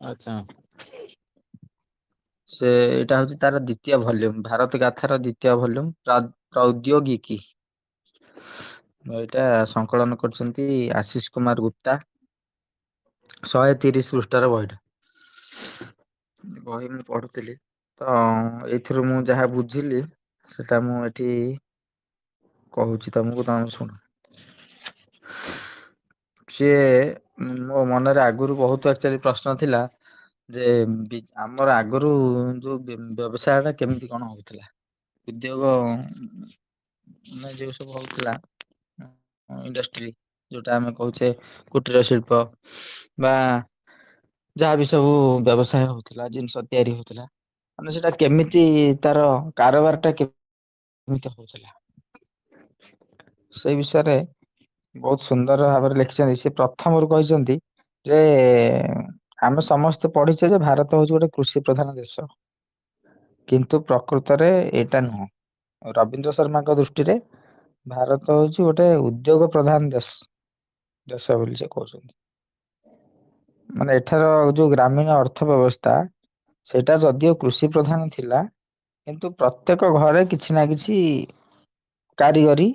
ଆଚ୍ଛା। ସେ ଏଇଟା ହଉଛି ତାର ଦ୍ଵିତୀୟ ଭଲ୍ୟୁମ, ଭାରତ ଗାଥାର ଦ୍ଵିତୀୟ ଭଲ୍ୟୁମ, ପ୍ରୌଦ୍ୟୋଗିକି। ଏଇଟା ସଂକଳନ କରିଛନ୍ତି ଆଶିଷ କୁମାର ଗୁପ୍ତା। 130 ପୃଷ୍ଠାର ବହିଟା। ବହି ମୁଁ ପଢୁଥିଲି ତ ଏଇଥିରୁ ମୁଁ ଯାହା ବୁଝିଲି ସେଟା ମୁଁ ଏଠି କହୁଛି ତମକୁ, ତମେ ଶୁଣ। ସିଏ ମୋ ମନରେ ଆଗରୁ ବହୁତ ଆକ୍ଚୁଆଲି ପ୍ରଶ୍ନ ଥିଲା ଯେ ଆମର ଆଗରୁ ଯୋଉ ବ୍ୟବସାୟ ଟା କେମିତି କଣ ହଉଥିଲା? ଉଦ୍ୟୋଗ ମାନେ ଯୋଉ ସବୁ ହଉଥିଲା ଇଣ୍ଡଷ୍ଟ୍ରି ଯୋଉଟା ଆମେ କହୁଛେ କୁଟୀର ଶିଳ୍ପ ବା ଯାହା ବି ସବୁ ବ୍ୟବସାୟ ହଉଥିଲା, ଜିନିଷ ତିଆରି ହଉଥିଲା, ମାନେ ସେଟା କେମିତି ତାର କାରବାର ଟା କେମିତି ହଉଥିଲା? ସେଇ ବିଷୟରେ ବହୁତ ସୁନ୍ଦର ଭାବରେ ଲେଖିଛନ୍ତି। ସେ ପ୍ରଥମରୁ କହିଛନ୍ତି ଯେ ଆମେ ସମସ୍ତେ ପଢିଛେ ଯେ ଭାରତ ହଉଛି ଗୋଟେ କୃଷି ପ୍ରଧାନ ଦେଶ। କିନ୍ତୁ ପ୍ରକୃତରେ ଏଇଟା ନୁହଁ। ରବୀନ୍ଦ୍ର ଶର୍ମାଙ୍କ ଦୃଷ୍ଟିରେ ଭାରତ ହଉଛି ଗୋଟେ ଉଦ୍ୟୋଗ ପ୍ରଧାନ ଦେଶ ବୋଲି ସେ କହୁଛନ୍ତି। ମାନେ ଏଠାର ଯୋଉ ଗ୍ରାମୀଣ ଅର୍ଥ ବ୍ୟବସ୍ଥା ସେଇଟା ଯଦିଓ କୃଷି ପ୍ରଧାନ ଥିଲା, କିନ୍ତୁ ପ୍ରତ୍ୟେକ ଘରେ କିଛି ନା କିଛି କାରିଗରୀ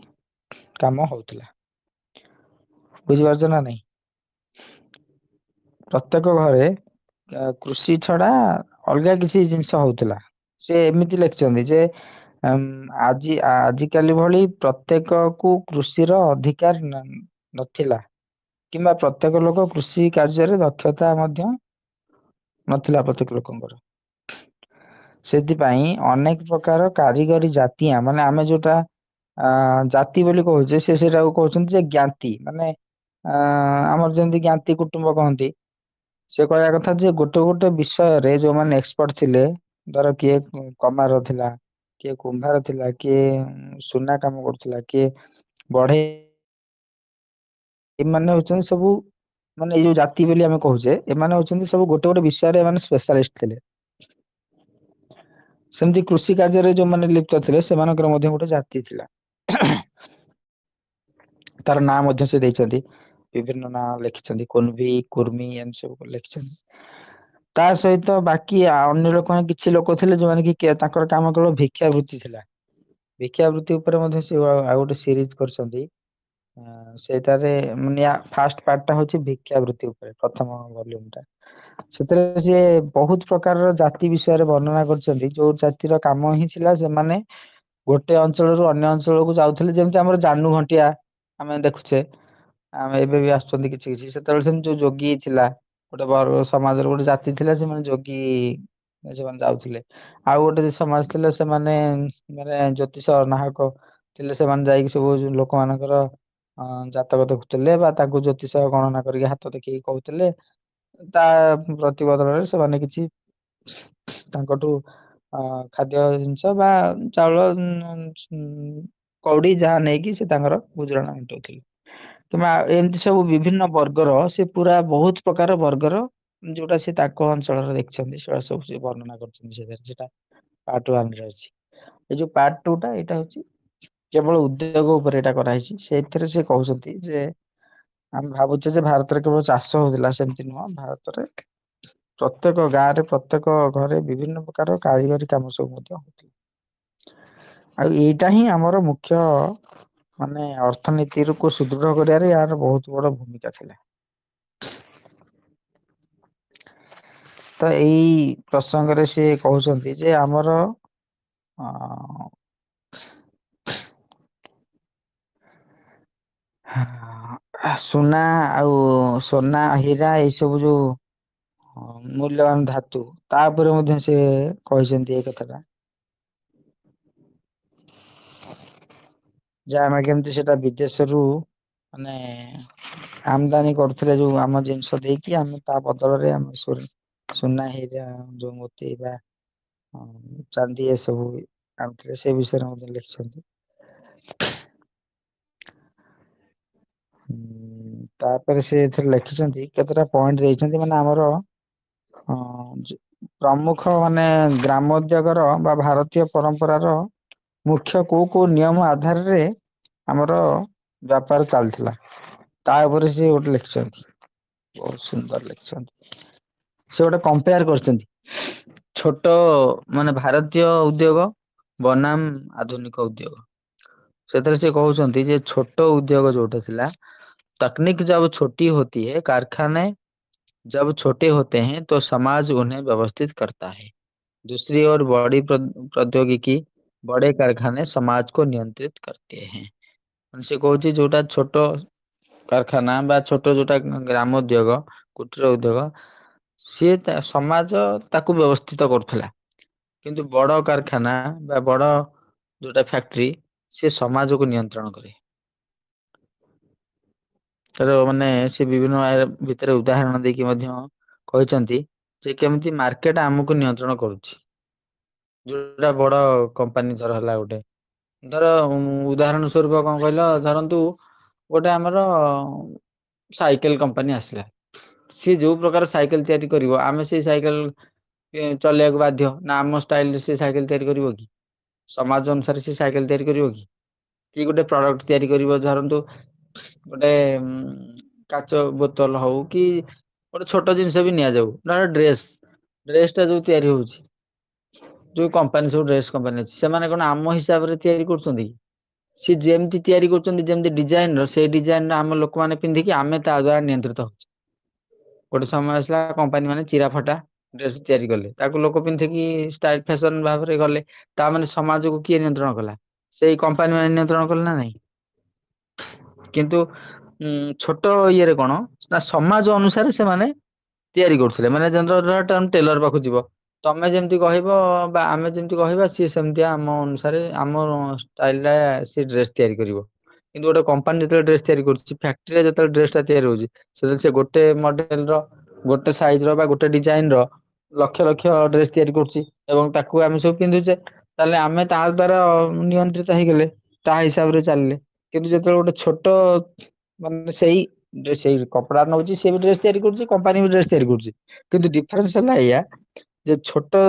କାମ ହଉଥିଲା। ବୁଝିପାରୁଛ ନା ନାଇଁ? ପ୍ରତ୍ୟେକ ଘରେ କୃଷି ଛଡା ଅଲଗା କିଛି ଜିନିଷ ହଉଥିଲା। ସେ ଏମିତି ଲେଖିଛନ୍ତି ଯେ ଆଜିକାଲି ଭଳି ପ୍ରତ୍ୟେକ କୁ କୃଷିର ଅଧିକାର ନଥିଲା, କିମ୍ବା ପ୍ରତ୍ୟେକ ଲୋକ କୃଷି କାର୍ଯ୍ୟରେ ଦକ୍ଷତା ମଧ୍ୟ ନଥିଲା ପ୍ରତ୍ୟେକ ଲୋକଙ୍କର। ସେଥିପାଇଁ ଅନେକ ପ୍ରକାର କାରିଗରୀ ଜାତିଆ ମାନେ ଆମେ ଯୋଉଟା ଜାତି ବୋଲି କହୁଛେ, ସେ ସେଇଟାକୁ କହୁଛନ୍ତି ଯେ ଜ୍ଞାତି। ମାନେ ଆମର ଯେମିତି ଜ୍ଞାତି କୁଟୁମ୍ବ କହନ୍ତି। ସେ କହିବା କଥା ଯେ ଗୋଟେ ଗୋଟେ ବିଷୟରେ ଯୋଉମାନେ ଏକ୍ସପର୍ଟ ଥିଲେ, ଧର କିଏ କମାର ଥିଲା, କିଏ କୁମ୍ଭାର ଥିଲା, କିଏ ସୁନା କାମ କରୁଥିଲା, କିଏ ବଢେଇ ଏମାନେ ହଉଛନ୍ତି ସବୁ ମାନେ ଏଇ ଯୋଉ ଜାତି ବୋଲି ଆମେ କହୁଛେ, ଏମାନେ ହଉଛନ୍ତି ସବୁ ଗୋଟେ ଗୋଟେ ବିଷୟରେ ଏମାନେ ସ୍ପେଶାଲିଷ୍ଟ ଥିଲେ। ସେମିତି କୃଷି କାର୍ଯ୍ୟରେ ଯୋଉମାନେ ଲିପ୍ତ ଥିଲେ ସେମାନଙ୍କର ମଧ୍ୟ ଗୋଟେ ଜାତି ଥିଲା। ତାର ନାଁ ମଧ୍ୟ ସେ ଦେଇଛନ୍ତି। ବିଭିନ୍ନ ନାଁ ଲେଖିଛନ୍ତି, କୁନଭି, କୁର୍ମି ଏମିତି ସବୁ ଲେଖିଛନ୍ତି। ତା ସହିତ ବାକି ଅନ୍ୟ ଲୋକ କିଛି ଲୋକ ଥିଲେ ଯୋଉମାନେ କି ତାଙ୍କର କାମ କେବଳ ଭିକ୍ଷା ବୃତ୍ତି ଥିଲା। ଭିକ୍ଷା ବୃତ୍ତି ଉପରେ ମଧ୍ୟ ସେ ଆଉ ଗୋଟେ ସିରିଜ କରିଛନ୍ତି। ସେଇଟାରେ ମାନେ ଫାଷ୍ଟ ପାର୍ଟ ଟା ହଉଛି ଭିକ୍ଷା ବୃତ୍ତି ଉପରେ, ପ୍ରଥମ ଭଲ୍ୟୁମ ଟା। ସେଥିରେ ସିଏ ବହୁତ ପ୍ରକାରର ଜାତି ବିଷୟରେ ବର୍ଣ୍ଣନା କରିଛନ୍ତି। ଯୋଉ ଜାତିର କାମ ହିଁ ଥିଲା ସେମାନେ ଗୋଟେ ଅଞ୍ଚଳରୁ ଅନ୍ୟ ଅଞ୍ଚଳକୁ ଯାଉଥିଲେ, ଯେମିତି ଆମର ଜାନୁ ଘଣ୍ଟିଆ ଆମେ ଦେଖୁଛେ। ଆମେ ଏବେ ବି ଆସୁଛନ୍ତି କିଛି କିଛି, ସେତେବେଳେ ସେମିତି ଯୋଉ ଯୋଗୀ ଥିଲା ଗୋଟେ ବର୍ଗ ସମାଜର ଗୋଟେ ଜାତି ଥିଲା, ସେମାନେ ଯୋଗୀ ସେମାନେ ଯାଉଥିଲେ। ଆଉ ଗୋଟେ ସମାଜ ଥିଲା, ସେମାନେ ମାନେ ଜ୍ୟୋତିଷ ନାହକ ଥିଲେ। ସେମାନେ ଯାଇକି ସବୁ ଲୋକମାନଙ୍କର ଜାତକ ଦେଖୁଥିଲେ ବା ତାଙ୍କୁ ଜ୍ୟୋତିଷ ଗଣନା କରିକି ହାତ ଦେଖିକି କହୁଥିଲେ। ତା ପ୍ରତିବଦଳରେ ସେମାନେ କିଛି ତାଙ୍କଠୁ ଖାଦ୍ୟ ଜିନିଷ ବା ଚାଉଳ କଉଡି ଯାହା ନେଇକି ସେ ତାଙ୍କର ଗୁଜୁରାଣ ମେଣ୍ଟଉଥିଲେ। କିମ୍ବା ଏମିତି ସବୁ ବିଭିନ୍ନ ବର୍ଗର, ସେ ପୁରା ବହୁତ ପ୍ରକାର ବର୍ଗର ଯୋଉଟା ସେ ତାଙ୍କ ଅଞ୍ଚଳରେ ଦେଖିଛନ୍ତି, ସେଟା ସବୁ ସେ ବର୍ଣ୍ଣନା କରିଛନ୍ତି ସେଟା ପାର୍ଟ ୱାନରେ ଅଛି। ଏଇ ଯୋଉ ପାର୍ଟ ଟୁ ଟା ଏଇଟା ହଉଛି କେବଳ ଉଦ୍ୟୋଗ ଉପରେ ଏଇଟା କରାହେଇଛି। ସେଇଥିରେ ସେ କହୁଛନ୍ତି ଯେ ଆମେ ଭାବୁଛେ ଯେ ଭାରତରେ କେବଳ ଚାଷ ହଉଥିଲା, ସେମିତି ନୁହଁ। ଭାରତରେ ପ୍ରତ୍ୟେକ ଗାଁ ରେ, ପ୍ରତ୍ୟେକ ଘରେ ବିଭିନ୍ନ ପ୍ରକାର କାରିଗରୀ କାମ ସବୁ ମଧ୍ୟ ହଉଥିଲା। ଆଉ ଏଇଟା ହିଁ ଆମର ମୁଖ୍ୟ ମାନେ ଅର୍ଥନୀତିକୁ ସୁଦୃଢ କରିବାରେ ଏହାର ବହୁତ ବଡ ଭୂମିକା ଥିଲା। ତ ଏଇ ପ୍ରସଙ୍ଗରେ ସେ କହୁଛନ୍ତି ଯେ ଆମର ଅ ସୁନା ଆଉ ସୁନା ହୀରା ଏଇ ସବୁ ଯୋଉ ମୂଲ୍ୟବାନ ଧାତୁ, ତା ଉପରେ ମଧ୍ୟ ସେ କହିଛନ୍ତି ଏଇ କଥାଟା। ଯେ ଆମେ କେମିତି ସେଟା ବିଦେଶରୁ ମାନେ ଆମଦାନୀ କରୁଥିଲେ, ଯୋଉ ଆମ ଜିନିଷ ଦେଇକି ଆମେ ତା ବଦଳରେ ଆମେ ସୁନା ହୀରା ଯୋଉ ମୋତି ବା ଚାନ୍ଦି ଏ ସବୁ ଆଣୁଥିଲେ, ସେ ବିଷୟରେ ମଧ୍ୟ ଲେଖିଛନ୍ତି। ତାପରେ ସେ ଏଥିରେ ଲେଖିଛନ୍ତି, କେତେଟା ପଏଣ୍ଟ ଦେଇଛନ୍ତି ମାନେ ଆମର ପ୍ରମୁଖ ମାନେ ଗ୍ରାମୋଦ୍ୟୋଗର ବା ଭାରତୀୟ ପରମ୍ପରାର ମୁଖ୍ୟ କୋଉ କୋଉ ନିୟମ ଆଧାରରେ ଆମର ବ୍ୟାପାର ଚାଲିଥିଲା, ତା ଉପରେ ସେ ଗୋଟେ ଲେଖିଛନ୍ତି। ବହୁତ ସୁନ୍ଦର ଲେଖିଛନ୍ତି। ସେ ଗୋଟେ କମ୍ପେୟାର କରିଛନ୍ତି ଛୋଟ ମାନେ ଭାରତୀୟ ଉଦ୍ୟୋଗ ବନାମ ଆଧୁନିକ ଉଦ୍ୟୋଗ। ସେଥିରେ ସେ କହୁଛନ୍ତି ଯେ ଛୋଟ ଉଦ୍ୟୋଗ ଯୋଉଟା ଥିଲା तकनीक जब छोटी होती है, कारखाने जब छोटे होते हैं तो समाज उन्हें व्यवस्थित करता है। दूसरी ओर बड़ी प्रौद्योगिकी बड़े कारखाने समाज को नियंत्रित करते हैं। ମାନେ ସେ କହୁଛି ଯୋଉଟା ଛୋଟ କାରଖାନା ବା ଛୋଟ ଯୋଉଟା ଗ୍ରାମୋଦ୍ୟୋଗ କୁଟୀର ଉଦ୍ୟୋଗ ସିଏ ସମାଜ ତାକୁ ବ୍ୟବସ୍ଥିତ କରୁଥିଲା। କିନ୍ତୁ ବଡ କାରଖାନା ବା ବଡ ଯୋଉଟା ଫ୍ୟାକ୍ଟ୍ରି ସେ ସମାଜକୁ ନିୟନ୍ତ୍ରଣ କରେ। ତାର ମାନେ ସେ ବିଭିନ୍ନ ଭିତରେ ଉଦାହରଣ ଦେଇକି ମଧ୍ୟ କହିଛନ୍ତି ଯେ କେମିତି ମାର୍କେଟ ଆମକୁ ନିୟନ୍ତ୍ରଣ କରୁଛି। ଯୋଉଟା ବଡ କମ୍ପାନୀ ଧର ହେଲା ଗୋଟେ ଧର ଉଦାହରଣ ସ୍ୱରୂପ କଣ କହିଲ ଧରନ୍ତୁ ଗୋଟେ ଆମର ସାଇକେଲ କମ୍ପାନୀ ଆସିଲା। ସିଏ ଯୋଉ ପ୍ରକାର ସାଇକେଲ ତିଆରି କରିବ ଆମେ ସେଇ ସାଇକେଲ ଚଲେଇବାକୁ ବାଧ୍ୟ ନା ଆମ ଷ୍ଟାଇଲ ରେ ସେ ସାଇକେଲ ତିଆରି କରିବ କି? ସମାଜ ଅନୁସାରେ ସେ ସାଇକେଲ ତିଆରି କରିବ କି? କି ଗୋଟେ ପ୍ରଡକ୍ଟ ତିଆରି କରିବ ଧରନ୍ତୁ ଗୋଟେ କାଚ ବୋତଲ ହଉ କି ଗୋଟେ ଛୋଟ ଜିନିଷ ବି ନିଆଯାଉ ଧର ଡ୍ରେସ ଟା ଯୋଉ ତିଆରି ହଉଛି ଯୋଉ କମ୍ପାନୀ ସବୁ ଡ୍ରେସ କମ୍ପାନୀ ଅଛି ସେମାନେ କଣ ଆମ ହିସାବରେ ତିଆରି କରୁଛନ୍ତି କି? ସିଏ ଯେମିତି ତିଆରି କରୁଛନ୍ତି ଯେମିତି ଡିଜାଇନ ର ସେଇ ଡିଜାଇନ ର ଆମ ଲୋକମାନେ ପିନ୍ଧିକି ଆମେ ତା ଦ୍ଵାରା ନିୟନ୍ତ୍ରିତ ହଉଛେ। ଗୋଟେ ସମୟ ଆସିଲା କମ୍ପାନୀ ମାନେ ଚିରା ଫଟା ଡ୍ରେସ ତିଆରି କଲେ ତାକୁ ଲୋକ ପିନ୍ଧିକି ଷ୍ଟାଇଲ ଫ୍ୟାସନ ଭାବରେ ଗଲେ ତା ମାନେ ସମାଜକୁ କିଏ ନିୟନ୍ତ୍ରଣ କଲା? ସେଇ କମ୍ପାନୀ ମାନେ ନିୟନ୍ତ୍ରଣ କଲେ ନା ନାଇଁ? କିନ୍ତୁ ଛୋଟ ଇଏରେ କଣ ନା ସମାଜ ଅନୁସାରେ ସେମାନେ ତିଆରି କରୁଥିଲେ ମାନେ ଟେଲର ପାଖକୁ ଯିବ ତମେ ଯେମିତି କହିବ ବା ଆମେ ଯେମିତି କହିବା ସିଏ ସେମିତିଆ ଆମ ଅନୁସାରେ ଆମ ଷ୍ଟାଇଲ ଟା ସେ ଡ୍ରେସ ତିଆରି କରିବ। କିନ୍ତୁ ଗୋଟେ କମ୍ପାନୀ ଯେତେବେଳେ ଡ୍ରେସ ତିଆରି କରୁଛି ଫାକ୍ଟ୍ରିରେ ଯେତେବେଳେ ଡ୍ରେସ ଟା ତିଆରି ହଉଛି ସେତେବେଳେ ସେ ଗୋଟେ ମଡେଲ ର ଗୋଟେ ସାଇଜ ର ବା ଗୋଟେ ଡିଜାଇନ ର ଲକ୍ଷ ଲକ୍ଷ ଡ୍ରେସ ତିଆରି କରୁଛି ଏବଂ ତାକୁ ଆମେ ସବୁ ପିନ୍ଧୁଛେ ତାହେଲେ ଆମେ ତା ଦ୍ଵାରା ନିୟନ୍ତ୍ରିତ ହେଇଗଲେ ତା ହିସାବରେ ଚାଲିଲେ। କିନ୍ତୁ ଯେତେବେଳେ ଗୋଟେ ଛୋଟ ମାନେ ସେଇ କପଡା ନଉଛି ସେ ବି ଡ୍ରେସ ତିଆରି କରୁଛି କମ୍ପାନୀ ବି ଡ୍ରେସ ତିଆରି କରୁଛି। କିନ୍ତୁ ଡିଫରେନ୍ସ ହେଲା ଏଇଆ ଯେ ଛୋଟ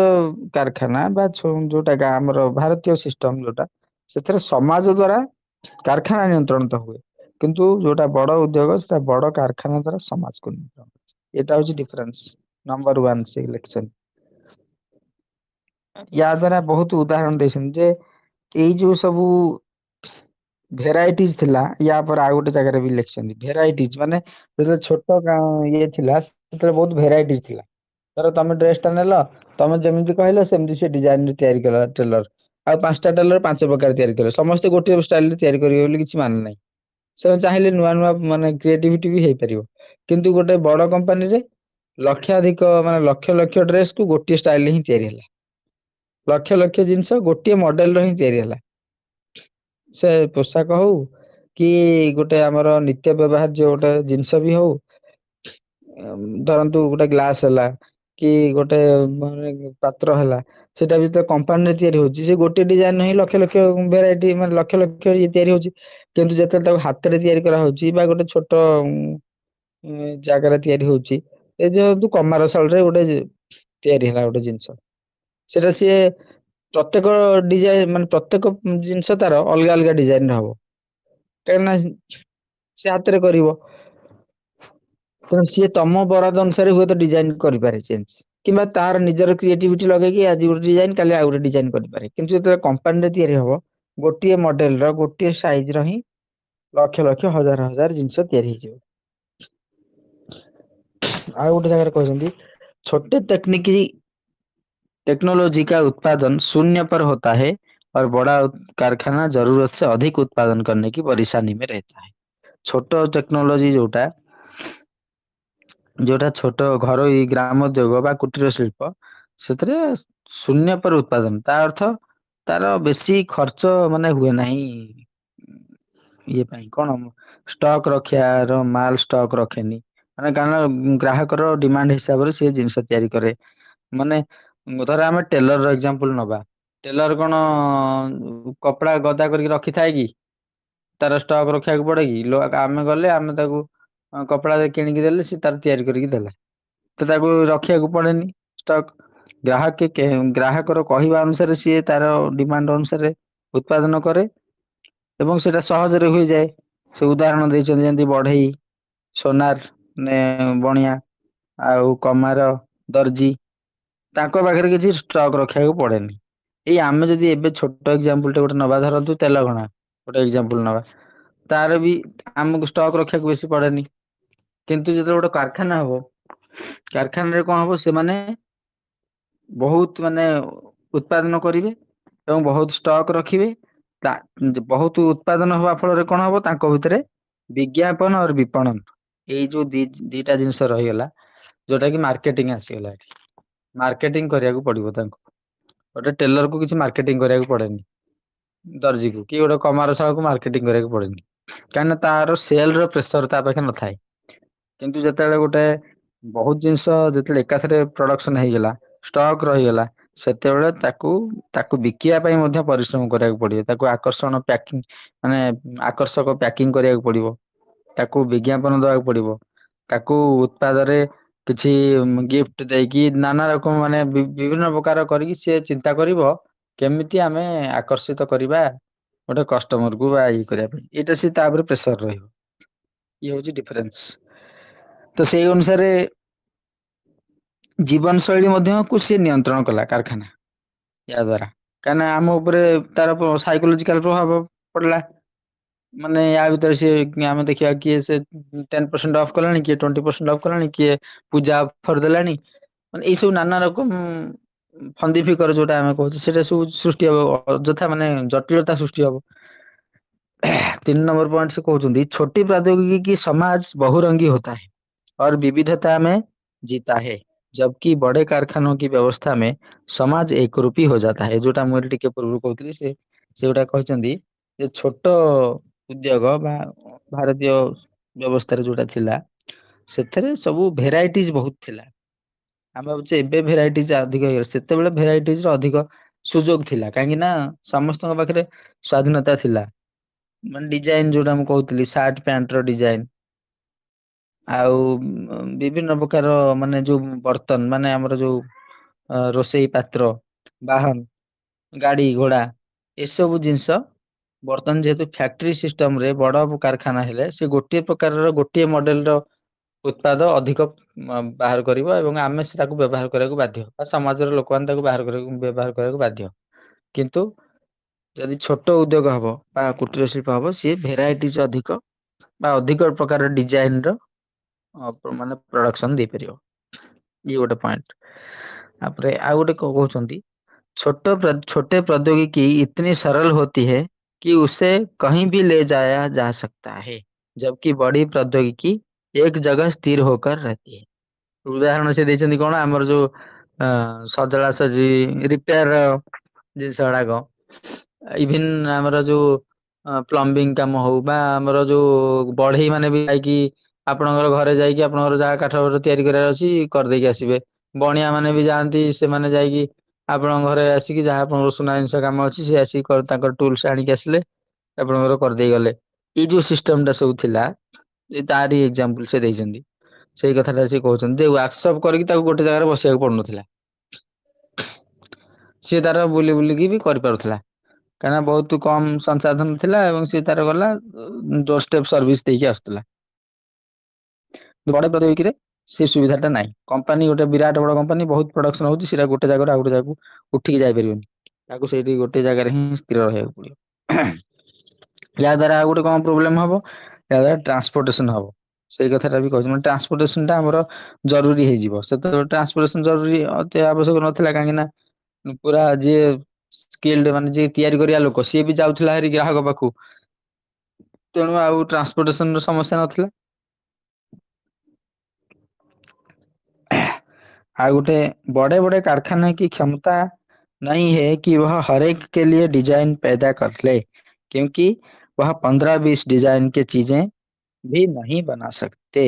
କାରଖାନା ବା ଯୋଉଟା ଆମର ଭାରତୀୟ ସିଷ୍ଟମ ଯୋଉଟା ସେଥିରେ ସମାଜ ଦ୍ଵାରା କାରଖାନା ନିୟନ୍ତ୍ରଣିତ ହୁଏ। କିନ୍ତୁ ଯୋଉଟା ବଡ ଉଦ୍ୟୋଗ ସେଟା ବଡ କାରଖାନା ଦ୍ଵାରା ସମାଜକୁ ନିୟନ୍ତ୍ରଣ ଏଇଟା ହଉଛି ଡିଫରେନ୍ସ ନମ୍ବର ୱାନ ସେ ଲେଖିଛନ୍ତି। ୟା ଦ୍ଵାରା ବହୁତ ଉଦାହରଣ ଦେଇଛନ୍ତି ଯେ ଏଇ ଯୋଉ ସବୁ ଭେରାଇଟିଜ ଥିଲା ୟା ପରେ ଆଉ ଗୋଟେ ଜାଗାରେ ବି ଲେଖିଛନ୍ତି ଭେରାଇଟିଜ ମାନେ ଯେତେବେଳେ ଛୋଟ ଇଏ ଥିଲା ସେତେବେଳେ ବହୁତ ଭେରାଇଟି ଥିଲା। ଧର ତମେ ଡ୍ରେସ ଟା ନେଲ ତମେ ଯେମିତି କହିଲ ସେମିତି ସେ ଡିଜାଇନ ରେ ତିଆରି କଲା ଟେଲର। ଆଉ ପାଞ୍ଚଟା ଟେଲର ପାଞ୍ଚ ପ୍ରକାର ତିଆରି କରିବ ସମସ୍ତେ ଗୋଟିଏ ଷ୍ଟାଇଲ ରେ ତିଆରି କରିବେ ବୋଲି କିଛି ମାନେ ନାହିଁ। ସେମାନେ ଚାହିଁଲେ ନୂଆ ନୂଆ ମାନେ କ୍ରିଏଟିଭିଟି ବି ହେଇପାରିବ କିନ୍ତୁ ଗୋଟେ ବଡ କମ୍ପାନୀରେ ଲକ୍ଷାଧିକ ମାନେ ଲକ୍ଷ ଲକ୍ଷ ଡ୍ରେସ କୁ ଗୋଟିଏ ଷ୍ଟାଇଲ ରେ ହିଁ ତିଆରି ହେଲା। ଲକ୍ଷ ଲକ୍ଷ ଜିନିଷ ଗୋଟିଏ ମଡେଲ ର ହିଁ ତିଆରି ହେଲା। ସେ ପୋଷାକ ହଉ କି ଗୋଟେ ଆମର ନିତ୍ୟ ବ୍ୟବହାର୍ଯ୍ୟ ଗୋଟେ ଜିନିଷ ବି ହଉ ଧରନ୍ତୁ ଗୋଟେ ଗ୍ଲାସ ହେଲା କି ଗୋଟେ ମାନେ ପାତ୍ର ହେଲା ସେଇଟା ବି ତ କମ୍ପାନୀରେ ତିଆରି ହଉଛି ସେ ଗୋଟେ ଡିଜାଇନ ହିଁ ଲକ୍ଷ ଲକ୍ଷ ଭେରାଇଟି ମାନେ ଲକ୍ଷ ଲକ୍ଷ ଇଏ ତିଆରି ହଉଛି। କିନ୍ତୁ ଯେତେବେଳେ ତାକୁ ହାତରେ ତିଆରି କରାହଉଛି ବା ଗୋଟେ ଛୋଟ ଜାଗାରେ ତିଆରି ହଉଛି ଏ ଯୋଉ କମାରଶାଳରେ ଗୋଟେ ତିଆରି ହେଲା ଗୋଟେ ଜିନିଷ ସେଟା ସିଏ ପ୍ରତ୍ୟେକ ଡିଜାଇନ ମାନେ ପ୍ରତ୍ୟେକ ଜିନିଷ ତାର ଅଲଗା ଅଲଗା ଡିଜାଇନ ର ହବ। କାହିଁକି ନା ସେ ହାତରେ କରିବ। ତେଣୁ ସିଏ ତମ ବରାଦ ଅନୁସାରେ ହୁଏତ ଡିଜାଇନ କରିପାରେ ଚେଞ୍ଜ। କିମ୍ବା ତାର ନିଜର କ୍ରିଏଟିଭିଟି ଲଗେଇକି ଆଜି ଗୋଟେ ଡିଜାଇନ କାଲି ଆଉ ଗୋଟେ ଡିଜାଇନ କରିପାରେ କିନ୍ତୁ ଯେତେବେଳେ କମ୍ପାନୀରେ ତିଆରି ହବ ଗୋଟିଏ ମଡେଲ ର ଗୋଟିଏ ସାଇଜ ର ହିଁ ଲକ୍ଷ ଲକ୍ଷ ହଜାର ହଜାର ଜିନିଷ ତିଆରି ହେଇଯିବ। ଆଉ ଗୋଟେ ଜାଗାରେ କହିଛନ୍ତି ଛୋଟେ ଟେକ୍ନିକି टेक्नोलॉजी का उत्पादन शून्य पर होता है और बड़ा कारखाना जरूरत से अधिक उत्पादन करने की परेशानी में रहता है। ଛୋଟ ଟେକ୍ନୋଲୋଜି ଯୋଉଟା ଛୋଟ ଘରୋଇ ଗ୍ରାମୋଦ୍ୟୋଗ ବା କୁଟୀର ଶିଳ୍ପ ସେଥିରେ ଶୂନ୍ୟ ପରେ ଉତ୍ପାଦନ ତା ଅର୍ଥ ତାର ବେଶୀ ଖର୍ଚ୍ଚ ମାନେ ହୁଏ ନାହିଁ ଇଏ ପାଇଁ କଣ ଷ୍ଟକ ରଖିବାର ମାଲ ଷ୍ଟକ ରଖେନି। ମାନେ କାରଣ ଗ୍ରାହକର ଡିମାଣ୍ଡ ହିସାବରେ ସେ ଜିନିଷ ତିଆରି କରେ ମାନେ ଧର ଆମେ ଟେଲର ର ଏକ୍ଜାମ୍ପଲ ନବା ଟେଲର କଣ କପଡା ଗଦା କରିକି ରଖିଥାଏ କି? ତାର ଷ୍ଟକ ରଖିବାକୁ ପଡେ କି ଆମେ ଗଲେ ଆମେ ତାକୁ କପଡା କିଣିକି ଦେଲେ ସେ ତାର ତିଆରି କରିକି ଦେଲା ତ ତାକୁ ରଖିବାକୁ ପଡେନି ଷ୍ଟକ୍ ଗ୍ରାହକର କହିବା ଅନୁସାରେ ସିଏ ତାର ଡିମାଣ୍ଡ ଅନୁସାରେ ଉତ୍ପାଦନ କରେ ଏବଂ ସେଇଟା ସହଜରେ ହୋଇଯାଏ ସେ ଉଦାହରଣ ଦେଇଛନ୍ତି ଯେମତି ବଢେଇ ସୋନାର ବଣିଆ ଆଉ କମାର ଦର୍ଜି, ତାଙ୍କ ପାଖରେ କିଛି ଷ୍ଟକ୍ ରଖିବାକୁ ପଡେନି। ଏଇ ଆମେ ଯଦି ଏବେ ଛୋଟ ଏକ୍ଜାମ୍ପଲ ଟେ ଗୋଟେ ନବା, ଧରନ୍ତୁ ତେଲ ଘଣା ଗୋଟେ ଏକ୍ଜାମ୍ପଲ ନବା, ତାର ବି ଆମକୁ ଷ୍ଟକ୍ ରଖିବାକୁ ବେଶୀ ପଡେନି। କିନ୍ତୁ ଯେତେବେଳେ ଗୋଟେ କାରଖାନା ହବ, କାରଖାନାରେ କଣ ହବ, ସେମାନେ ବହୁତ ମାନେ ଉତ୍ପାଦନ କରିବେ ଏବଂ ବହୁତ ଷ୍ଟକ୍ ରଖିବେ। ବହୁତ ଉତ୍ପାଦନ ହବା ଫଳରେ କଣ ହବ, ତାଙ୍କ ଭିତରେ ବିଜ୍ଞାପନ ଆଉ ବିପଣନ, ଏଇ ଯୋଉ ଦିଟା ଜିନିଷ ରହିଗଲା, ଯୋଉଟା କି ମାର୍କେଟିଂ ଆସିଗଲା ଏଠି। ମାର୍କେଟିଂ କରିବାକୁ ପଡିବ ତାଙ୍କୁ। ଗୋଟେ ଟେଲର କୁ କିଛି ମାର୍କେଟିଂ କରିବାକୁ ପଡେନି, ଦର୍ଜିକୁ କି ଗୋଟେ କମାର ଶାଳକୁ ମାର୍କେଟିଂ କରିବାକୁ ପଡେନି, କାହିଁକିନା ତାର ସେଲ ର ପ୍ରେସର ତା ପାଖେ ନଥାଏ। କିନ୍ତୁ ଯେତେବେଳେ ଗୋଟେ ବହୁତ ଜିନିଷ ଯେତେବେଳେ ଏକାଥରେ ପ୍ରଡକ୍ସନ ହେଇଗଲା, ଷ୍ଟକ ରହିଗଲା, ସେତେବେଳେ ତାକୁ ତାକୁ ବିକିବା ପାଇଁ ମଧ୍ୟ ପରିଶ୍ରମ କରିବାକୁ ପଡିବ। ତାକୁ ଆକର୍ଷଣ ପ୍ୟାକିଂ ମାନେ ଆକର୍ଷକ ପ୍ୟାକିଂ କରିବାକୁ ପଡିବ, ତାକୁ ବିଜ୍ଞାପନ ଦବାକୁ ପଡିବ, ତାକୁ ଉତ୍ପାଦରେ କିଛି ଗିଫ୍ଟ ଦେଇକି ନାନା ରକମ ମାନେ ବିଭିନ୍ନ ପ୍ରକାର କରିକି ସିଏ ଚିନ୍ତା କରିବ କେମିତି ଆମେ ଆକର୍ଷିତ କରିବା ଗୋଟେ କଷ୍ଟମର କୁ ବା ଇଏ କରିବା ପାଇଁ, ଏଇଟା ସି ତା ଉପରେ ପ୍ରେସର ରହିବ। ଇଏ ହଉଛି ଡିଫରେନ୍ସ। ତ ସେଇ ଅନୁସାରେ ଜୀବନ ଶୈଳୀ ମଧ୍ୟ କୁ ସିଏ ନିୟନ୍ତ୍ରଣ କଲା କାରଖାନା ୟା ଦ୍ଵାରା, କାହିଁକିନା ଆମ ଉପରେ ତାର ସାଇକୋଲୋଜିକାଲ ପ୍ରଭାବ ପଡିଲା। ମାନେ ୟା ଭିତରେ ସିଏ ଆମେ ଦେଖିବା କିଏ ସେ 10% ଅଫ୍ କଲାଣି, କିଏ 20% ଅଫ୍ କଲାଣି, କିଏ ପୂଜା ଅଫର ଦେଲାଣି, ମାନେ ଏଇ ସବୁ ନାନା ରକମ ଫନ୍ଦି ଫିକର ଯୋଉଟା ଆମେ କହୁଛେ, ସେଇଟା ସବୁ ସୃଷ୍ଟି ହବ, ଅଯଥା ମାନେ ଜଟିଳତା ସୃଷ୍ଟି ହବ। 3 नंबर पॉइंट से कହୁଛନ୍ତି, छोटी प्रौद्योगिकी की समाज बहुरंगी होता है और विविधता में जीता है, जबकि बड़े कारखानों की व्यवस्था में समाज एकरूपी हो जाता है। ଯୋଉଟା ମୁଁ ଏଠି ଟିକେ ପୂର୍ବରୁ କହୁଥିଲି, ସେଗୁଟା କହିଛନ୍ତି ଯେ ଛୋଟ ଉଦ୍ୟୋଗ ବା ଭାରତୀୟ ବ୍ୟବସ୍ଥାରେ ଯୋଉଟା ଥିଲା, ସେଥିରେ ସବୁ ଭେରାଇଟିଜ ବହୁତ ଥିଲା। ଆମେ ଭାବୁଛେ ଏବେ ଭେରାଇଟିଜ ଅଧିକ ହେଇଗଲା, ସେତେବେଳେ ଭେରାଇଟିଜ ର ଅଧିକ ସୁଯୋଗ ଥିଲା, କାହିଁକି ନା ସମସ୍ତଙ୍କ ପାଖରେ ସ୍ଵାଧୀନତା ଥିଲା। ମାନେ ଡିଜାଇନ ଯୋଉଟା ମୁଁ କହୁଥିଲି, ସାର୍ଟ ପ୍ୟାଣ୍ଟ ର ଡିଜାଇନ, ଆଉ ବିଭିନ୍ନ ପ୍ରକାର ମାନେ ଯୋଉ ବର୍ତ୍ତନ ମାନେ ଆମର ଯୋଉ ରୋଷେଇ ପାତ୍ର, ବାହନ, ଗାଡି ଘୋଡା, ଏସବୁ ଜିନିଷ ବର୍ତ୍ତମାନ ଯେହେତୁ ଫ୍ୟାକ୍ଟ୍ରି ସିଷ୍ଟମ ରେ ବଡ କାରଖାନା ହେଲେ, ସେ ଗୋଟିଏ ପ୍ରକାରର ଗୋଟିଏ ମଡେଲ ର ଉତ୍ପାଦ ଅଧିକ ବାହାର କରିବ ଏବଂ ଆମେ ସେ ତାକୁ ବ୍ୟବହାର କରିବାକୁ ବାଧ୍ୟ, ବା ସମାଜର ଲୋକମାନେ ତାକୁ ବ୍ୟବହାର କରିବାକୁ ବାଧ୍ୟ। କିନ୍ତୁ ଯଦି ଛୋଟ ଉଦ୍ୟୋଗ ହବ ବା କୁଟୀର ଶିଳ୍ପ ହବ, ସିଏ ଭେରାଇଟିଜ ଅଧିକ ବା ଅଧିକ ପ୍ରକାର ଡିଜାଇନ ର ମାନେ ପ୍ରଡକ୍ସନ ଦେଇପାରିବ। ଇଏ ଗୋଟେ ପଏଣ୍ଟ। ତାପରେ ଆଉ ଗୋଟେ କହୁଛନ୍ତି, छोटे प्रौद्योगिकी इतनी सरल होती है कि उसे कहीं भी ले जाया जा सकता है, जबकि बड़ी प्रौद्योगिकी एक जगह स्थिर होकर रहती है। ଉଦାହରଣ ସେ ଦେଇଛନ୍ତି କଣ, ଆମର ଯୋଉ ସଜଡା ସଜି ରିପେୟାର ଜିନିଷ ଗୁଡାକ, ଇଭିନ ଆମର ଯୋଉ ପ୍ଲମ୍ବିଂ କାମ ହଉ ବା ଆମର ଯୋଉ ବଢେଇ ମାନେ ବି ଯାଇକି ଆପଣଙ୍କର ଘରେ ଯାଇକି ଆପଣଙ୍କର ଯାହା କାଠ ତିଆରି କରିବାର ଅଛି କରିଦେଇକି ଆସିବେ। ବଣିଆ ମାନେ ବି ଯାଆନ୍ତି, ସେମାନେ ଯାଇକି ଆପଣଙ୍କ ଘରେ ଆସିକି ଯାହା ଆପଣଙ୍କର ସୁନା ଜିନିଷ କାମ ଅଛି, ସେ ଆସିକି ତାଙ୍କର ଟୁଲସ ଆଣିକି ଆସିଲେ, ଆପଣଙ୍କର କରିଦେଇ ଗଲେ। ଏଇ ଯୋଉ ସିଷ୍ଟମ ଟା ସବୁ ଥିଲା, ତାର ଏକ୍ଜାମ୍ପଲ ସେ ଦେଇଛନ୍ତି। ସେଇ କଥାଟା ସିଏ କହୁଛନ୍ତି ଯେ ୱାର୍କସପ୍ କରିକି ତାକୁ ଗୋଟେ ଜାଗାରେ ବସିବାକୁ ପଡୁନଥିଲା। ସିଏ ତାର ବୁଲି ବୁଲିକି ବି କରିପାରୁଥିଲା, କାହିଁକିନା ବହୁତ କମ ସଂସାଧନ ଥିଲା ଏବଂ ସିଏ ତାର ଗଲା ଡୋର ଷ୍ଟେପ ସର୍ଭିସ ଦେଇକି ଆସୁଥିଲା। ବଡ ପ୍ରଦ୍ୟୋଗିକିରେ ସେ ସୁବିଧା ଟା ନାହିଁ। କମ୍ପାନୀ ଗୋଟେ ବିରାଟ ବଡ କମ୍ପାନୀ, ବହୁତ ପ୍ରଡକ୍ସନ ହଉଛି, ସେଇଟା ଗୋଟେ ଜାଗାରୁ ଆଉ ଗୋଟେ ଜାଗାକୁ ଉଠିକି ଯାଇପାରିବନି, ତାକୁ ସେଇଠି ଗୋଟେ ଜାଗାରେ ହିଁ ସ୍ଥିର ରହିବାକୁ ପଡିବ। ୟା ଦ୍ଵାରା ଆଉ ଗୋଟେ କଣ ପ୍ରୋବ୍ଲେମ ହବ, ୟା ଦ୍ଵାରା ଟ୍ରାନ୍ସପୋର୍ଟେସନ ହବ। ସେଇ କଥାଟା ବି କହୁଛି, ମାନେ ଟ୍ରାନ୍ସପୋର୍ଟେସନ ଟା ଆମର ଜରୁରୀ ହେଇଯିବ। ସେତେବେଳେ ଟ୍ରାନ୍ସପୋର୍ଟେସନ ଜରୁରୀ ଅତି ଆବଶ୍ୟକ ନଥିଲା, କାହିଁକି ନା ପୁରା ଯିଏ ସ୍କିଲ୍ଡ ମାନେ ଯିଏ ତିଆରି କରିବା ଲୋକ, ସିଏ ବି ଯାଉଥିଲା ହେରି ଗ୍ରାହକ ପାଖକୁ, ତେଣୁ ଆଉ ଟ୍ରାନ୍ସପୋର୍ଟେସନ ର ସମସ୍ୟା ନଥିଲା। ଆଉ ଗୋଟେ, बड़े बड़े कारखाने की क्षमता नहीं है कि वह हर एक के लिए डिजाइन पैदा कर ले, क्योंकि वह 15-20 डिजाइन की चीजें भी नहीं बना सकते।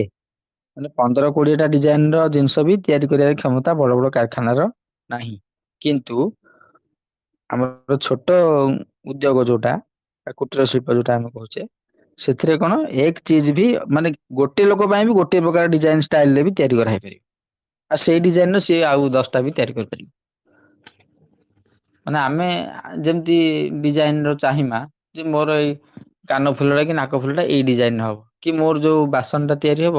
ମାନେ 15-20ଟା ଡିଜାଇନ ର ଜିନିଷ ବି ତିଆରି କରିବାର କ୍ଷମତା ବଡ ବଡ କାରଖାନାର ନାହିଁ। କିନ୍ତୁ ଆମର ଛୋଟ ଉଦ୍ୟୋଗ ଯୋଉଟା, କୁଟୀର ଶିଳ୍ପ ଯୋଉଟା ଆମେ କହୁଛେ, ସେଥିରେ କଣ ଏକ ଚିଜ ବି ମାନେ ଗୋଟେ ଲୋକ ପାଇଁ ବି ଗୋଟେ ପ୍ରକାର ଡିଜାଇନ ଷ୍ଟାଇଲ ରେ ବି ତିଆରି କରାହେଇପାରିବ। ଆଉ ସେଇ ଡିଜାଇନ ର ସିଏ ଆଉ 10ଟା ବି ତିଆରି କରିପାରିବ। ମାନେ ଆମେ ଯେମିତି ଡିଜାଇନ ର ଚାହିଁବା ଯେ ମୋର ଏଇ କାନ ଫୁଲଟା କି ନାକ ଫୁଲଟା ଏଇ ଡିଜାଇନ ହବ, କି ମୋର ଯୋଉ ବାସନ ଟା ତିଆରି ହବ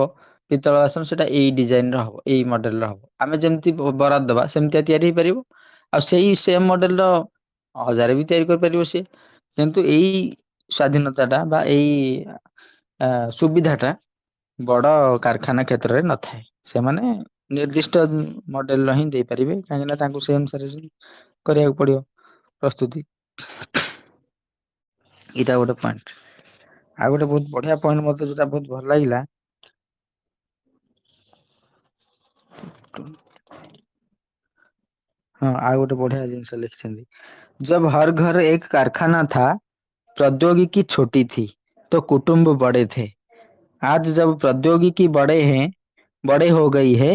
ପିତ୍ତଳ ବାସନ ସେଟା ଏଇ ଡିଜାଇନ ର ହବ, ଏଇ ମଡେଲ ର ହବ। ଆମେ ଯେମିତି ବରାଦ ଦବା ସେମିତିଆ ତିଆରି ହେଇପାରିବ। ଆଉ ସେଇ ସେମ ମଡେଲ ର 1000 ବି ତିଆରି କରିପାରିବ ସିଏ। କିନ୍ତୁ ଏଇ ସ୍ଵାଧୀନତା ଟା ବା ଏଇ ସୁବିଧା ଟା ବଡ କାରଖାନା କ୍ଷେତ୍ରରେ ନଥାଏ। ସେମାନେ ନିର୍ଦ୍ଦିଷ୍ଟ ମଡେଲ ର ହିଁ ଦେଇପାରିବେ, କାହିଁକି ନା ତାଙ୍କୁ ସେ ଅନୁସାରେ କରିବାକୁ ପଡିବ ପ୍ରସ୍ତୁତି। ଏଇଟା ଗୋଟେ ପଏଣ୍ଟ। ଆଉ ଗୋଟେ ବହୁତ ବଢିଆ ପଏଣ୍ଟ ମତେ ଯୋଉଟା ବହୁତ ଭଲ ଲାଗିଲା। ହଁ ଆଉ ଗୋଟେ ବଢିଆ ଜିନିଷ ଲେଖିଛନ୍ତି। ଜବ ହର ଘର ଏକ कारखाना था, प्रौद्योगिकी छोटी थी तो कुटुंब बड़े थे। आज जब प्रौद्योगिकी बड़े हो गई है,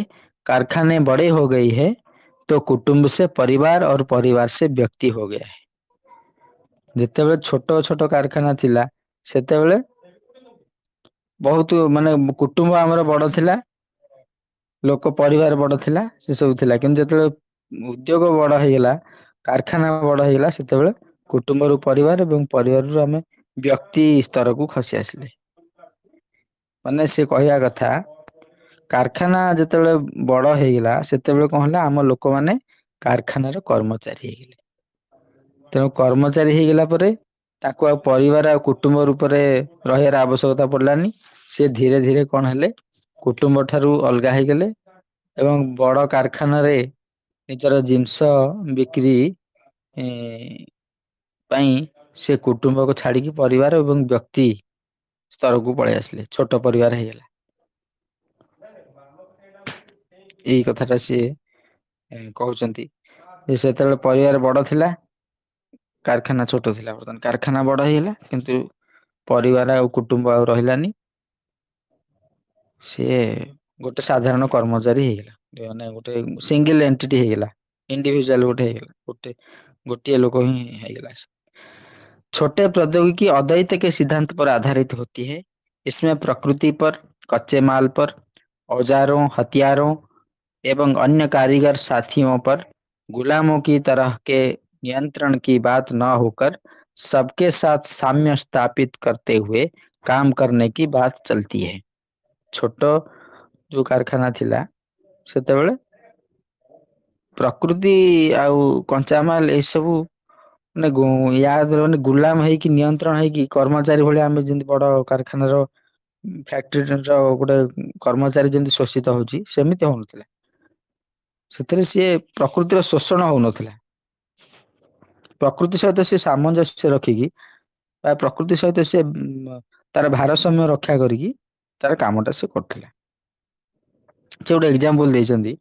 कारखाने बड़े हो गई है, तो कुटुंब से परिवार और परिवार से व्यक्ति हो गया है। ଯେତେବେଳେ ଛୋଟ ଛୋଟ କାରଖାନା ଥିଲା ସେତେବେଳେ ବହୁତ ମାନେ କୁଟୁମ୍ବ ଆମର ବଡ ଥିଲା, ଲୋକ ପରିବାର ବଡ ଥିଲା, ସେ ସବୁ ଥିଲା। କିନ୍ତୁ ଯେତେବେଳେ ଉଦ୍ୟୋଗ ବଡ ହେଇଗଲା, କାରଖାନା ବଡ ହେଇଗଲା, ସେତେବେଳେ କୁଟୁମ୍ବରୁ ପରିବାର ଏବଂ ପରିବାରରୁ ଆମେ ବ୍ୟକ୍ତି ସ୍ତରକୁ ଖସି ଆସିଲେ। ମାନେ ସେ କହିବା କଥା, କାରଖାନା ଯେତେବେଳେ ବଡ ହେଇଗଲା ସେତେବେଳେ କଣ ହେଲା, ଆମ ଲୋକମାନେ କାରଖାନାର କର୍ମଚାରୀ ହେଇଗଲେ। ତେଣୁ କର୍ମଚାରୀ ହେଇଗଲା ପରେ ତାକୁ ଆଉ ପରିବାର ଆଉ କୁଟୁମ୍ବ ରୂପରେ ରହିବାର ଆବଶ୍ୟକତା ପଡିଲାନି। ସେ ଧୀରେ ଧୀରେ କଣ ହେଲେ, କୁଟୁମ୍ବ ଠାରୁ ଅଲଗା ହେଇଗଲେ ଏବଂ ବଡ କାରଖାନାରେ ନିଜର ଜିନିଷ ବିକ୍ରି ପାଇଁ ସେ କୁଟୁମ୍ବକୁ ଛାଡିକି ପରିବାର ଏବଂ ବ୍ୟକ୍ତି ସ୍ତରକୁ ପଳେଇ ଆସିଲେ, ଛୋଟ ପରିବାର ହେଇଗଲା। ଏଇ କଥାଟା ସିଏ କହୁଛନ୍ତି ଯେ ସେତେବେଳେ ପରିବାର ବଡ ଥିଲା, କାରଖାନା ଛୋଟ ଥିଲା। ବର୍ତ୍ତମାନ କାରଖାନା ବଡ ହେଇଗଲା କିନ୍ତୁ ପରିବାର ଆଉ କୁଟୁମ୍ବ ଆଉ ରହିଲାନି। ସିଏ ଗୋଟେ ସାଧାରଣ କର୍ମଚାରୀ ହେଇଗଲା। ମାନେ ଗୋଟେ ସିଙ୍ଗଲ ଏଣ୍ଟିଟି ହେଇଗଲା, ଇଣ୍ଡିଭିଜୁଆଲ ଗୋଟେ ହେଇଗଲା, ଗୋଟିଏ लोग ही ହେଇଗଲା। छोटे प्रौद्योगिकी अद्वैत के सिद्धांत पर आधारित होती है। इसमें प्रकृति पर, कच्चे माल पर, औजारों, हथियारों एवं अन्य कारीगर साथियों पर गुलामों की तरह के नियंत्रण की बात न होकर सबके साथ साम्य स्थापित करते हुए काम करने की बात चलती है। ଛୋଟ ଯୋଉ କାରଖାନା ଥିଲା ସେତେବେଳେ ପ୍ରକୃତି ଆଉ କଞ୍ଚାମାଲ ଏଇ ସବୁ ମାନେ ମାନେ ଗୁଲାମ ହେଇକି, ନିୟନ୍ତ୍ରଣ ହେଇକି, କର୍ମଚାରୀ ଭଳିଆ ଆମେ ଯେମିତି ବଡ କାରଖାନାର ଫ୍ୟାକ୍ଟ୍ରିର ଗୋଟେ କର୍ମଚାରୀ ଯେମିତି ଶୋଷିତ ହଉଛି, ସେମିତି ହଉନଥିଲା। ସେଥିରେ ସିଏ ପ୍ରକୃତିର ଶୋଷଣ ହଉନଥିଲା। ପ୍ରକୃତି ସହିତ ସେ ସାମଞ୍ଜସ୍ୟ ରଖିକି ବା ପ୍ରକୃତି ସହିତ ସେ ତାର ଭାରସାମ୍ୟ ରକ୍ଷା କରିକି ତାର କାମଟା ସେ କରୁଥିଲା। ସେ ଗୋଟେ ଏକ୍ଜାମ୍ପଲ ଦେଇଛନ୍ତି।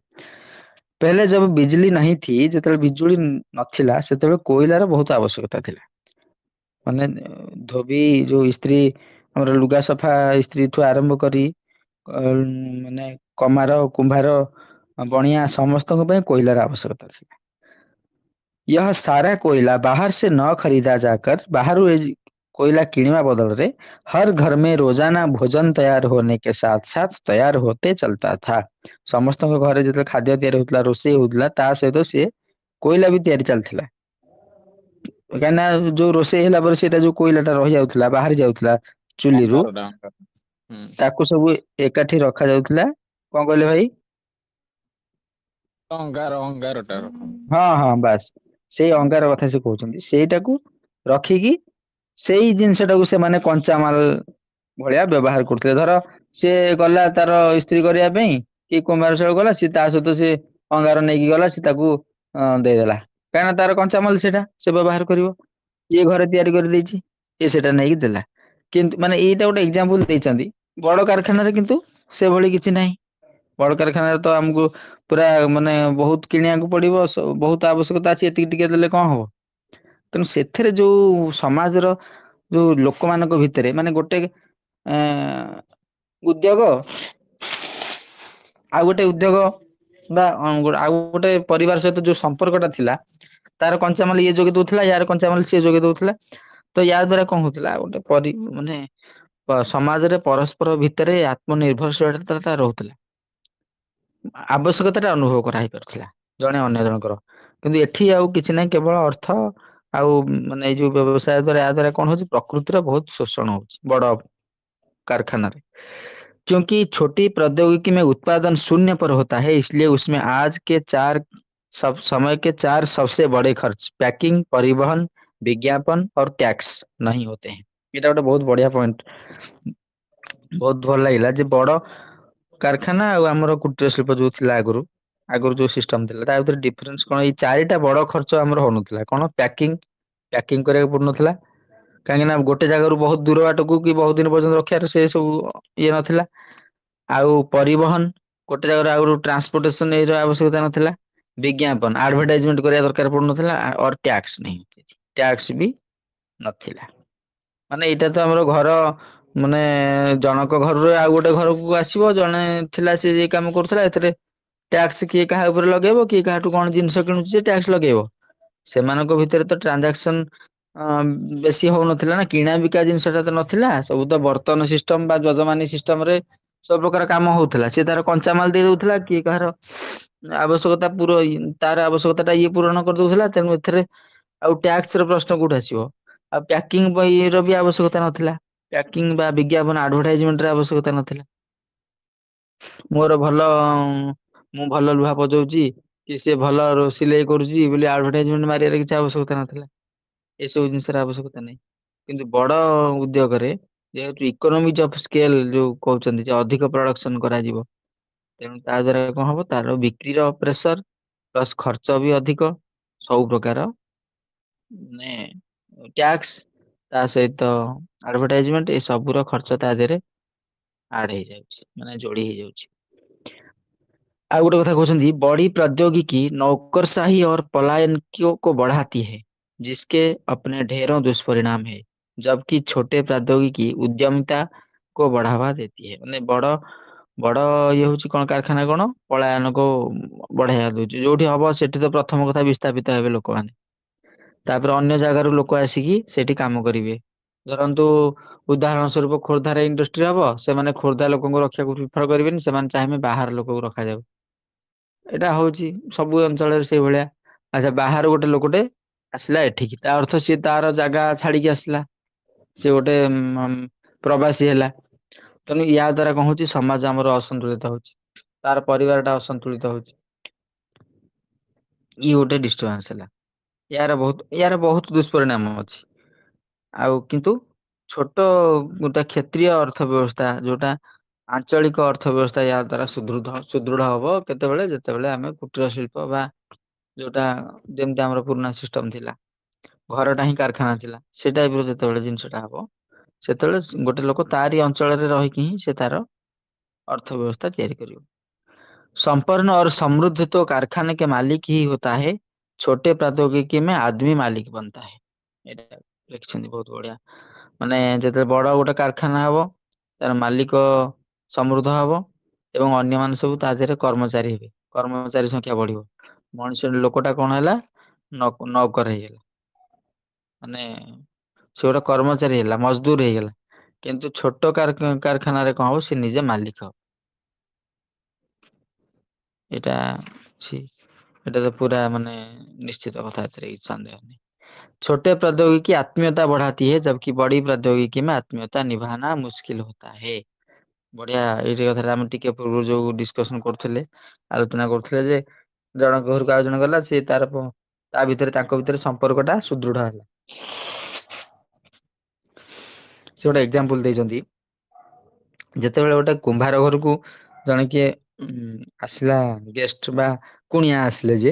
ପେହେଲେ ଜବ ବିଜଲି ନାହିଁ ଥି, ଯେତେବେଳେ ବିଜୁଳି ନଥିଲା ସେତେବେଳେ କୋଇଲାର ବହୁତ ଆବଶ୍ୟକତା ଥିଲା। ମାନେ ଧୋବି ଯୋଉ ଇସ୍ତ୍ରୀ, ଆମର ଲୁଗା ସଫା ଇସ୍ତ୍ରୀଠୁ ଆରମ୍ଭ କରି ମାନେ କମାର, କୁମ୍ଭାର, ବଣିଆ ସମସ୍ତଙ୍କ ପାଇଁ କୋଇଲାର ଆବଶ୍ୟକତା ଥିଲା। यह सारा कोयला बाहर से न खरीदा जाकर, बाहर कोयला किणवा बदଳରେ हर घर में रोजाना भोजन तैयार होने के साथ साथ तैयार होते चलता था। ସମସ୍ତଙ୍କ ଘରେ ଯେତେବେଳେ ଖାଦ୍ୟ ତିଆରି ହଉଥିଲା, ରୋଷେଇ ହଉଥିଲା, ତା ସହିତ ସିଏ କୋଇଲା ବି ତିଆରି ଚାଲିଥିଲା। କାହିଁକିନା ଯୋଉ ରୋଷେଇ ହେଲା ପରେ ସେଇଟା ଯୋଉ କୋଇଲା ଟା ରହି ଯାଉଥିଲା, ବାହାରି ଯାଉଥିଲା ଚୁଲିରୁ, ଅଙ୍ଗାରଟା ଅଙ୍ଗାର। ହୁଁ। ତାକୁ ସବୁ ଏକାଠି ରଖା ଯାଉଥିଲା। କଣ କହିଲେ ଭାଇ? ଅଙ୍ଗାରଟା। ହଁ ହଁ ବାସ୍, ସେଇ ଅଙ୍ଗାର କଥା ସେ କହୁଛନ୍ତି। ସେଇଟାକୁ ରଖିକି ସେଇ ଜିନିଷ ଟାକୁ ସେମାନେ କଞ୍ଚାମାଲ ଭଳିଆ ବ୍ୟବହାର କରୁଥିଲେ। ଧର ସିଏ ଗଲା ତାର ଇସ୍ତ୍ରୀ କରିବା ପାଇଁ, କି କୁମ୍ଭାରଶାଳ ଗଲା, ସିଏ ତା ସହିତ ସେ ଅଙ୍ଗାର ନେଇକି ଗଲା, ସେ ତାକୁ ଦେଇଦେଲା। କାହିଁକିନା ତାର କଞ୍ଚାମାଲ ସେଇଟା ସେ ବ୍ୟବହାର କରିବ। ଇଏ ଘରେ ତିଆରି କରିଦେଇଛି, ଇଏ ସେଇଟା ନେଇକି ଦେଲା। କିନ୍ତୁ ମାନେ ଏଇଟା ଗୋଟେ ଏକ୍ଜାମ୍ପଲ ଦେଇଛନ୍ତି। ବଡ କାରଖାନାରେ କିନ୍ତୁ ସେଭଳି କିଛି ନାହିଁ। ବଡ କାରଖାନାରେ ତ ଆମକୁ ପୁରା ମାନେ ବହୁତ କିଣିବାକୁ ପଡିବ, ବହୁତ ଆବଶ୍ୟକତା ଅଛି, ଏତିକି ଟିକେ ଦେଲେ କଣ ହବ। ତେଣୁ ସେଥିରେ ଯୋଉ ସମାଜର ଯୋଉ ଲୋକମାନଙ୍କ ଭିତରେ ମାନେ ଗୋଟେ ଉଦ୍ୟୋଗ ଆଉ ଗୋଟେ ଉଦ୍ୟୋଗ ବା ଆଉ ଗୋଟେ ପରିବାର ସହିତ ଯୋଉ ସମ୍ପର୍କ ଟା ଥିଲା, ତାର କଞ୍ଚାମାଲ ଇଏ ଯୋଗେଇ ଦଉଥିଲା, ୟାର କଞ୍ଚାମାଲ ସିଏ ଯୋଗେଇ ଦଉଥିଲା। ତ ୟା ଦ୍ଵାରା କଣ ହଉଥିଲା, ଗୋଟେ ମାନେ ସମାଜରେ ପରସ୍ପର ଭିତରେ ଆତ୍ମନିର୍ଭରଶୀଳତା ରହୁଥିଲା। ଆବଶ୍ୟକତା ଟା ଅନୁଭବ କରାହେଇ ପାରୁଥିଲା ଜଣେ ଅନ୍ୟ ଜଣଙ୍କର। କିନ୍ତୁ ଏଠି ଆଉ କିଛି ନାହିଁ, କେବଳ ଅର୍ଥ ଆଉ ମାନେ ଏଇ ଯୋଉ ବ୍ୟବସାୟ ଦ୍ଵାରା, ୟା ଦ୍ଵାରା କଣ ହଉଛି, ପ୍ରକୃତିର ବହୁତ ଶୋଷଣ ହଉଛି ବଡ କାରଖାନାରେ। क्योंकि छोटी प्रौद्योगिकी में उत्पादन शून्य पर होता है, इसलिए उसमें आज के चार सब समय के चार सबसे बड़े खर्च पैकिंग, परिवहन, विज्ञापन और टैक्स नहीं होते हैं। ଏଇଟା ଗୋଟେ ବହୁତ ବଢିଆ ପଏଣ୍ଟ, ବହୁତ ଭଲ ଲାଗିଲା ଯେ ବଡ କାରଖାନା ଆଉ ଆମର କୁଟୀର ଶିଳ୍ପ ଯୋଉ ଥିଲା ଆଗରୁ, ଆଗରୁ ଯୋଉ ସିଷ୍ଟମ ଥିଲା ତା ଭିତରେ ଡିଫରେନ୍ସ କଣ, ଏଇ ଚାରିଟା ବଡ ଖର୍ଚ୍ଚ ଆମର ହଉନଥିଲା। କଣ, ପ୍ୟାକିଂ, ପ୍ୟାକିଂ କରିବାକୁ ପଡୁନଥିଲା, କାହିଁକି ନା ଗୋଟେ ଜାଗାରୁ ବହୁତ ଦୂର ବାଟକୁ କି ବହୁତ ଦିନ ପର୍ଯ୍ୟନ୍ତ ରଖିବାର ସେ ସବୁ ଇଏ ନଥିଲା। ଆଉ ପରିବହନ, ଗୋଟେ ଜାଗାରୁ ଆଉ ଟ୍ରାନ୍ସପୋର୍ଟେସନ ଏର ଆବଶ୍ୟକତା ନଥିଲା। विज्ञापन आडभर्टाइजमेंट କରିବା ଦରକାର ପଡୁନଥିଲା। और टैक्स नहीं होती थी, टैक्स ବି ନଥିଲା। ମାନେ ଏଇଟା ତ ଆମର ଘର, ମାନେ ଜଣକ ଘରରୁ ଆଉ ଗୋଟେ ଘରକୁ ଆସିବ, ଜଣେ ଥିଲା ସେ ଯେ କାମ କରୁଥିଲା, ଏଥିରେ टैक्स କିଏ କାହା ଉପରେ ଲଗେଇବ, କିଏ କାହାଠୁ କଣ ଜିନିଷ କିଣୁଛି ଯେ टैक्स ଲଗେଇବ। ସେମାନଙ୍କ ଭିତରେ ତ ଟ୍ରାଞ୍ଜାକ୍ସନ ବେଶୀ ହଉନଥିଲା ନା, କିଣା ବିକା ଜିନିଷଟା ତ ନଥିଲା, ସବୁ ତ ବର୍ତ୍ତନ ସିଷ୍ଟମ ବା ଯଜମାନୀ ସିଷ୍ଟମ ରେ ସବୁ ପ୍ରକାର କାମ ହଉଥିଲା। ସେ ତାର କଞ୍ଚାମାଲ ଦେଇ ଦଉଥିଲା, କିଏ କାହାର ଆବଶ୍ୟକତା ତାର ଆବଶ୍ୟକତା ଟା ଇଏ ପୂରଣ କରିଦଉଥିଲା। ତେଣୁ ଏଥିରେ ଆଉ ଟ୍ୟାକ୍ସ ର ପ୍ରଶ୍ନ କୋଉଠି ଆସିବ। ଆଉ ପ୍ୟାକିଂ ର ବି ଆବଶ୍ୟକତା ନଥିଲା, ପ୍ୟାକିଂ ବା ବିଜ୍ଞାପନ ଆଡଭର୍ଟାଇଜମେଣ୍ଟ ର ଆବଶ୍ୟକତା ନଥିଲା। ମୋର ଭଲ ମୁଁ ଭଲ ଲୁହା ବଜଉଛି କି ସେ ଭଲ ସିଲେଇ କରୁଛି ବୋଲି ଆଡଭର୍ଟାଇଜମେଣ୍ଟ ମାରିବାର କିଛି ଆବଶ୍ୟକତା ନଥିଲା। ଏସବୁ ଜିନିଷର ଆବଶ୍ୟକତା ନାହିଁ। କିନ୍ତୁ ବଡ ଉଦ୍ୟୋଗରେ ଯେହେତୁ ଇକୋନୋମିକ୍ ଅଫ ସ୍କେଲ ଯୋଉ କହୁଛନ୍ତି ଯେ ଅଧିକ ପ୍ରଡକ୍ସନ କରାଯିବ, ତେଣୁ ତା ଦ୍ଵାରା କଣ ହବ, ତାର ବିକ୍ରିର ପ୍ରେସର ପ୍ଲସ ଖର୍ଚ୍ଚ ବି ଅଧିକ, ସବୁ ପ୍ରକାର ମାନେ ଟ୍ୟାକ୍ସ ତା ସହିତ ଆଡଭର୍ଟାଇଜମେଣ୍ଟ ଏ ସବୁର ଖର୍ଚ୍ଚ ତା ଦେହରେ ଆଡ ହେଇଯାଉଛି, ମାନେ ଯୋଡି ହେଇଯାଉଛି। ଆଉ ଗୋଟେ କଥା କହୁଛନ୍ତି, बड़ी प्रौद्योगिकी नौकरशाही और पलायन को बढ़ाती है, जिसके अपने ढेरों दुष्परिणाम है, जबकि छोटे प्रौद्योगिकी उद्यमिता को बढ़ावा देती है। ମାନେ ବଡ ବଡ ଇଏ ହଉଛି କଣ, କାରଖାନା କଣ ପଳାୟନକୁ ବଢେଇବା ଦଉଛି, ଯୋଉଠି ହବ ସେଠି ତ ପ୍ରଥମ କଥା ବିସ୍ଥାପିତ ହେବେ ଲୋକମାନେ, ତାପରେ ଅନ୍ୟ ଜାଗାରୁ ଲୋକ ଆସିକି ସେଠି କାମ କରିବେ। ଧରନ୍ତୁ ଉଦାହରଣ ସ୍ୱରୂପ ଖୋର୍ଦ୍ଧାରେ ଇଣ୍ଡଷ୍ଟ୍ରି ହବ, ସେମାନେ ଖୋର୍ଦ୍ଧା ଲୋକଙ୍କୁ ରଖିବାକୁ ପ୍ରିଫର କରିବେନି, ସେମାନେ ଚାହିଁବେ ବାହାର ଲୋକକୁ ରଖାଯାଉ। ଏଇଟା ହଉଛି ସବୁ ଅଞ୍ଚଳରେ ସେଇଭଳିଆ। ଆଚ୍ଛା, ବାହାରୁ ଗୋଟେ ଲୋକଟେ ଆସିଲା ଏଠିକି, ତା ଅର୍ଥ ସିଏ ତାର ଜାଗା ଛାଡିକି ଆସିଲା, ସିଏ ଗୋଟେ ପ୍ରବାସୀ ହେଲା। ତେଣୁ ୟା ଦ୍ଵାରା କଣ ହଉଛି, ସମାଜ ଆମର ଅସନ୍ତୁଳିତ ହଉଛି, ତାର ପରିବାର ଟା ଅସନ୍ତୁଳିତ ହଉଛି। ଇଏ ଗୋଟେ ଡିଷ୍ଟର୍ବାନ୍ସ ହେଲା। ୟାର ବହୁତ ଦୁଷ୍ପରିଣାମ ଅଛି। ଆଉ କିନ୍ତୁ ଛୋଟ ଗୋଟେ କ୍ଷେତ୍ରୀୟ ଅର୍ଥ ବ୍ୟବସ୍ଥା, ଯୋଉଟା ଆଞ୍ଚଳିକ ଅର୍ଥ ବ୍ୟବସ୍ଥା, ଏହା ଦ୍ଵାରା ସୁଦୃଢ ହବ କେତେବେଳେ, ଯେତେବେଳେ ଆମେ କୁଟୀର ଶିଳ୍ପ ବା ଯୋଉଟା ଯେମିତି ଆମର ପୁରୁଣା ସିଷ୍ଟମ ଥିଲା, ଘରଟା ହିଁ କାରଖାନା ଥିଲା, ସେ ଟାଇପର ଯେତେବେଳେ ଜିନିଷଟା ହବ, ସେତେବେଳେ ଗୋଟେ ଲୋକ ତାରି ଅଞ୍ଚଳରେ ରହିକି ହିଁ ସେ ତାର अर्थ व्यवस्था तैयारी करियो। संपन्न और समृद्ध तो कारखाने के मालिक ही होता है, छोटे प्रौद्योगिकी में आदमी मालिक बनता है। एटा लिखिଛନ୍ତି बहुत बढ़िया। माने जेते बड़ गोटे कारखाना हबो, तार मालिक समृद्ध हबो एवं अन्य मान सब ता देहरे कर्मचारी हेबे, कर्मचारी संख्या बढ़िबो। मनुष्य लोकटा कोन हैला, नौकर हेला, माने से गोटे कर्मचारी हेला, मजदूर हेगला। किंतु छोट कारखाना रे कौन हो, से निजे मालिक हो। एटा छी, एटा तो पूरा माने निश्चित कथा, एतरे କିଛି संदेह नहीं। छोटे प्रौद्योगिकी आत्मीयता बढ़ाती है, जबकि बड़ी प्रौद्योगिकी में आत्मीयता निभाना मुश्किल होता है। बढ़िया, ଏଇଠି କଥାଟା ଆମେ ଟିକେ ପୂର୍ବରୁ ଯୋଉ ଡିସ୍କସନ କରୁଥିଲେ, ଆଲୋଚନା କରୁଥିଲେ ଯେ ଜଣଙ୍କ ଘରକୁ ଆଉ ଜଣ ଗଲା, ସେ ତାର ତା ଭିତରେ ତାଙ୍କ ଭିତରେ ସମ୍ପର୍କଟା ସୁଦୃଢ ହେଲା। ସେ ଗୋଟେ ଏକ୍ସାମ୍ପଲ ଦେଇଛନ୍ତି, ଯେତେବେଳେ ଗୋଟେ କୁମ୍ଭାର ଘରକୁ ଜଣେ କିଏ ଆସିଲା ଗେଷ୍ଟ ବା କୁଣିଆ ଆସିଲେ, ଯେ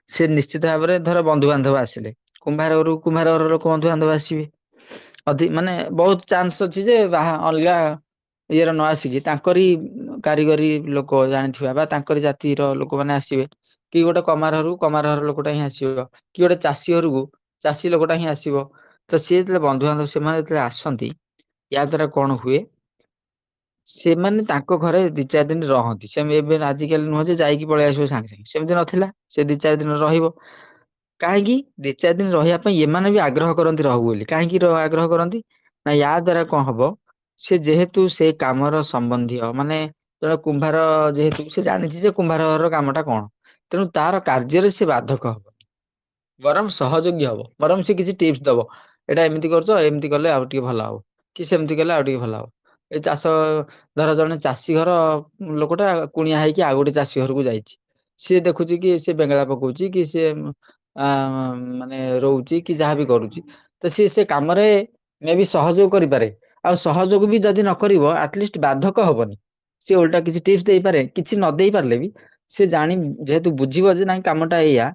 ସେ ନିଶ୍ଚିତ ଭାବରେ ଧର ବନ୍ଧୁବାନ୍ଧବ ଆସିଲେ, କୁମ୍ଭାର ଘରକୁ କୁମ୍ଭାର ଘର ଲୋକ ବନ୍ଧୁବାନ୍ଧବ ଆସିବେ, ମାନେ ବହୁତ ଚାନ୍ସ ଅଛି ଯେ ଅଲଗା ଇଏର ନ ଆସିକି ତାଙ୍କରି କାରିଗରୀ ଲୋକ ଜାଣିଥିବା ବା ତାଙ୍କରି ଜାତିର ଲୋକମାନେ ଆସିବେ, କି ଗୋଟେ କମାର ଘରକୁ କମାର ଘର ଲୋକଟା ହିଁ ଆସିବ, କି ଗୋଟେ ଚାଷୀ ଘରକୁ ଚାଷୀ ଲୋକଟା ହିଁ ଆସିବ। ତ ସିଏ ଯେତେବେଳେ ବନ୍ଧୁବାନ୍ଧବ ସେମାନେ ଯେତେବେଳେ ଆସନ୍ତି, ୟା ଦ୍ଵାରା କଣ ହୁଏ, ସେମାନେ ତାଙ୍କ ଘରେ 2-4 ଦିନ ରହନ୍ତି। ସେମିତି ଏବେ ଆଜିକାଲି ନୁହଁ ଯେ ଯାଇକି ପଳେଇ ଆସିବ ସାଙ୍ଗେ ସାଙ୍ଗେ, ସେମିତି ନଥିଲା। ସେ 2-4 ଦିନ ରହିବ, କାହିଁକି 2-4 ଦିନ ରହିବା ପାଇଁ ଏମାନେ ବି ଆଗ୍ରହ କରନ୍ତି ରହୁ ବୋଲି। କାହିଁକି ଆଗ୍ରହ କରନ୍ତି ନା, ୟା ଦ୍ଵାରା କଣ ହବ, ସେ ଯେହେତୁ ସେ କାମର ସମ୍ବନ୍ଧୀୟ, ମାନେ ଜଣେ କୁମ୍ଭାର ଯେହେତୁ ସେ ଜାଣିଛି ଯେ କୁମ୍ଭାର ଘରର କାମଟା କଣ, ତେଣୁ ତାର କାର୍ଯ୍ୟରେ ସେ ବାଧକ ହବ, ବରଂ ସହଯୋଗୀ ହବ, ବରଂ ସେ କିଛି ଟିପ୍ସ ଦବ, ଏଇଟା ଏମିତି କରୁଛ, ଏମିତି କଲେ ଆଉ ଟିକେ ଭଲ ହବ, କି ସେମିତି କଲେ ଆଉ ଟିକେ ଭଲ ହବ। ଏ ଚାଷ ଧର ଜଣେ ଚାଷୀ ଘର ଲୋକଟା କୁଣିଆ ହେଇକି ଆଉ ଗୋଟେ ଚାଷୀ ଘରକୁ ଯାଇଛି। ସିଏ ଦେଖୁଛି କି ସିଏ ବେଙ୍ଗଳା ପକଉଛି କି ସିଏ ମାନେ ରହୁଛି କି ଯାହା ବି କରୁଛି, ତ ସିଏ ସେ କାମରେ ମେ ବି ସହଯୋଗ କରିପାରେ। ଆଉ ସହଯୋଗ ବି ଯଦି ନ କରିବ ଆଟଲିଷ୍ଟ ବାଧକ ହବନି। ସିଏ ଓଲଟା କିଛି ଟିପସ ଦେଇପାରେ, କିଛି ନ ଦେଇ ପାରିଲେ ବି ସେ ଜାଣି ଯେହେତୁ ବୁଝିବ ଯେ ନାଇଁ କାମଟା ଏଇଆ,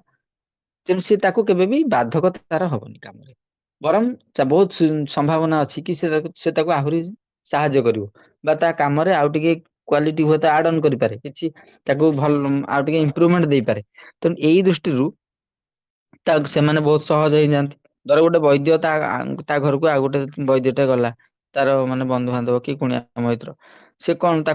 ତେଣୁ ସେ ତାକୁ କେବେ ବି ବାଧକ ତାର ହବନି କାମରେ। ବରଂ ବହୁତ ସମ୍ଭାବନା ଅଛି କି ସେ ତାକୁ ଆହୁରି ସାହାଯ୍ୟ କରିବ ବା ତା କାମରେ ଆଉ ଟିକେ କ୍ୱାଲିଟି ହୁଏତ ଆଡ ଅନ କରିପାରେ, କିଛି ତାକୁ ଭଲ ଆଉ ଟିକେ ଇମ୍ପ୍ରୁଭମେଣ୍ଟ ଦେଇପାରେ। ତେଣୁ ଏଇ ଦୃଷ୍ଟିରୁ ସେମାନେ ବହୁତ ସହଜ ହେଇଯାଆନ୍ତି। ଧର ଗୋଟେ ବୈଦ୍ୟ ତା ଘରକୁ ଆଉ ଗୋଟେ ବୈଦ୍ୟଟେ ଗଲା, ତାର ମାନେ ବନ୍ଧୁବାନ୍ଧବ କି କୁଣିଆ ମୈତ୍ର, ସେ କଣ ତା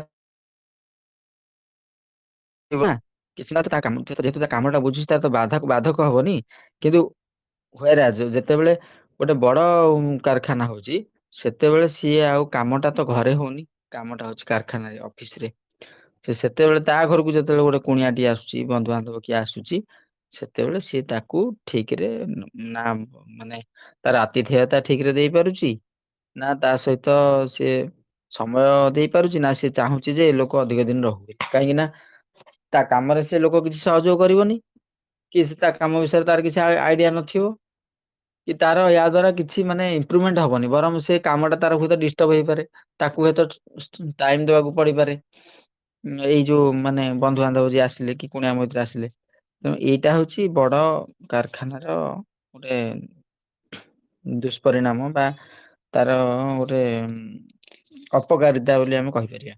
କିଛି ନା ତା କାମ ଯେହେତୁ ତା କାମଟା ବୁଝୁଛି ତା ତ ବାଧକ ହବନି। କିନ୍ତୁ ଯେତେବେଳେ ଗୋଟେ ବଡ କାରଖାନା ହଉଛି, ସେତେବେଳେ ସିଏ ଆଉ କାମଟା ତ ଘରେ ହଉନି, କାମଟା ହଉଛି କାରଖାନାରେ ଅଫିସ ରେ। ସେତେବେଳେ ତା ଘରକୁ ଯେତେବେଳେ ଗୋଟେ କୁଣିଆଟିଏ ଆସୁଛି, ବନ୍ଧୁବାନ୍ଧବ କିଏ ଆସୁଛି, ସେତେବେଳେ ସିଏ ତାକୁ ଠିକରେ ନା ମାନେ ତାର ଆତିଥେୟତା ଠିକ ରେ ଦେଇପାରୁଛି, ନା ତା ସହିତ ସିଏ ସମୟ ଦେଇପାରୁଛି, ନା ସେ ଚାହୁଁଛି ଯେ ଏ ଲୋକ ଅଧିକ ଦିନ ରହୁ। କାହିଁକି ନା ତା କାମରେ ସେ ଲୋକ କିଛି ସହଯୋଗ କରିବନି, କି ତା କାମ ବିଷୟରେ ତାର କିଛି ଆଇଡିଆ ନଥିବ, କି ତାର ୟା ଦ୍ଵାରା କିଛି ମାନେ ଇମ୍ପ୍ରୁଭମେଣ୍ଟ ହବନି, ବରଂ ସେ କାମଟା ତାର ହୁଏତ ଡିଷ୍ଟର୍ବ ହେଇପାରେ। ତାକୁ ହୁଏତ ଟାଇମ ଦବାକୁ ପଡିପାରେ, ଏଇ ଯୋଉ ମାନେ ବନ୍ଧୁବାନ୍ଧବ ଯିଏ ଆସିଲେ କି କୁଣିଆ ମୈତ୍ର ଆସିଲେ। ତେଣୁ ଏଇଟା ହଉଛି ବଡ କାରଖାନାର ଗୋଟେ ଦୁଷ୍ପରିଣାମ ବା ତାର ଗୋଟେ ଅପକାରିତା ବୋଲି ଆମେ କହିପାରିବା।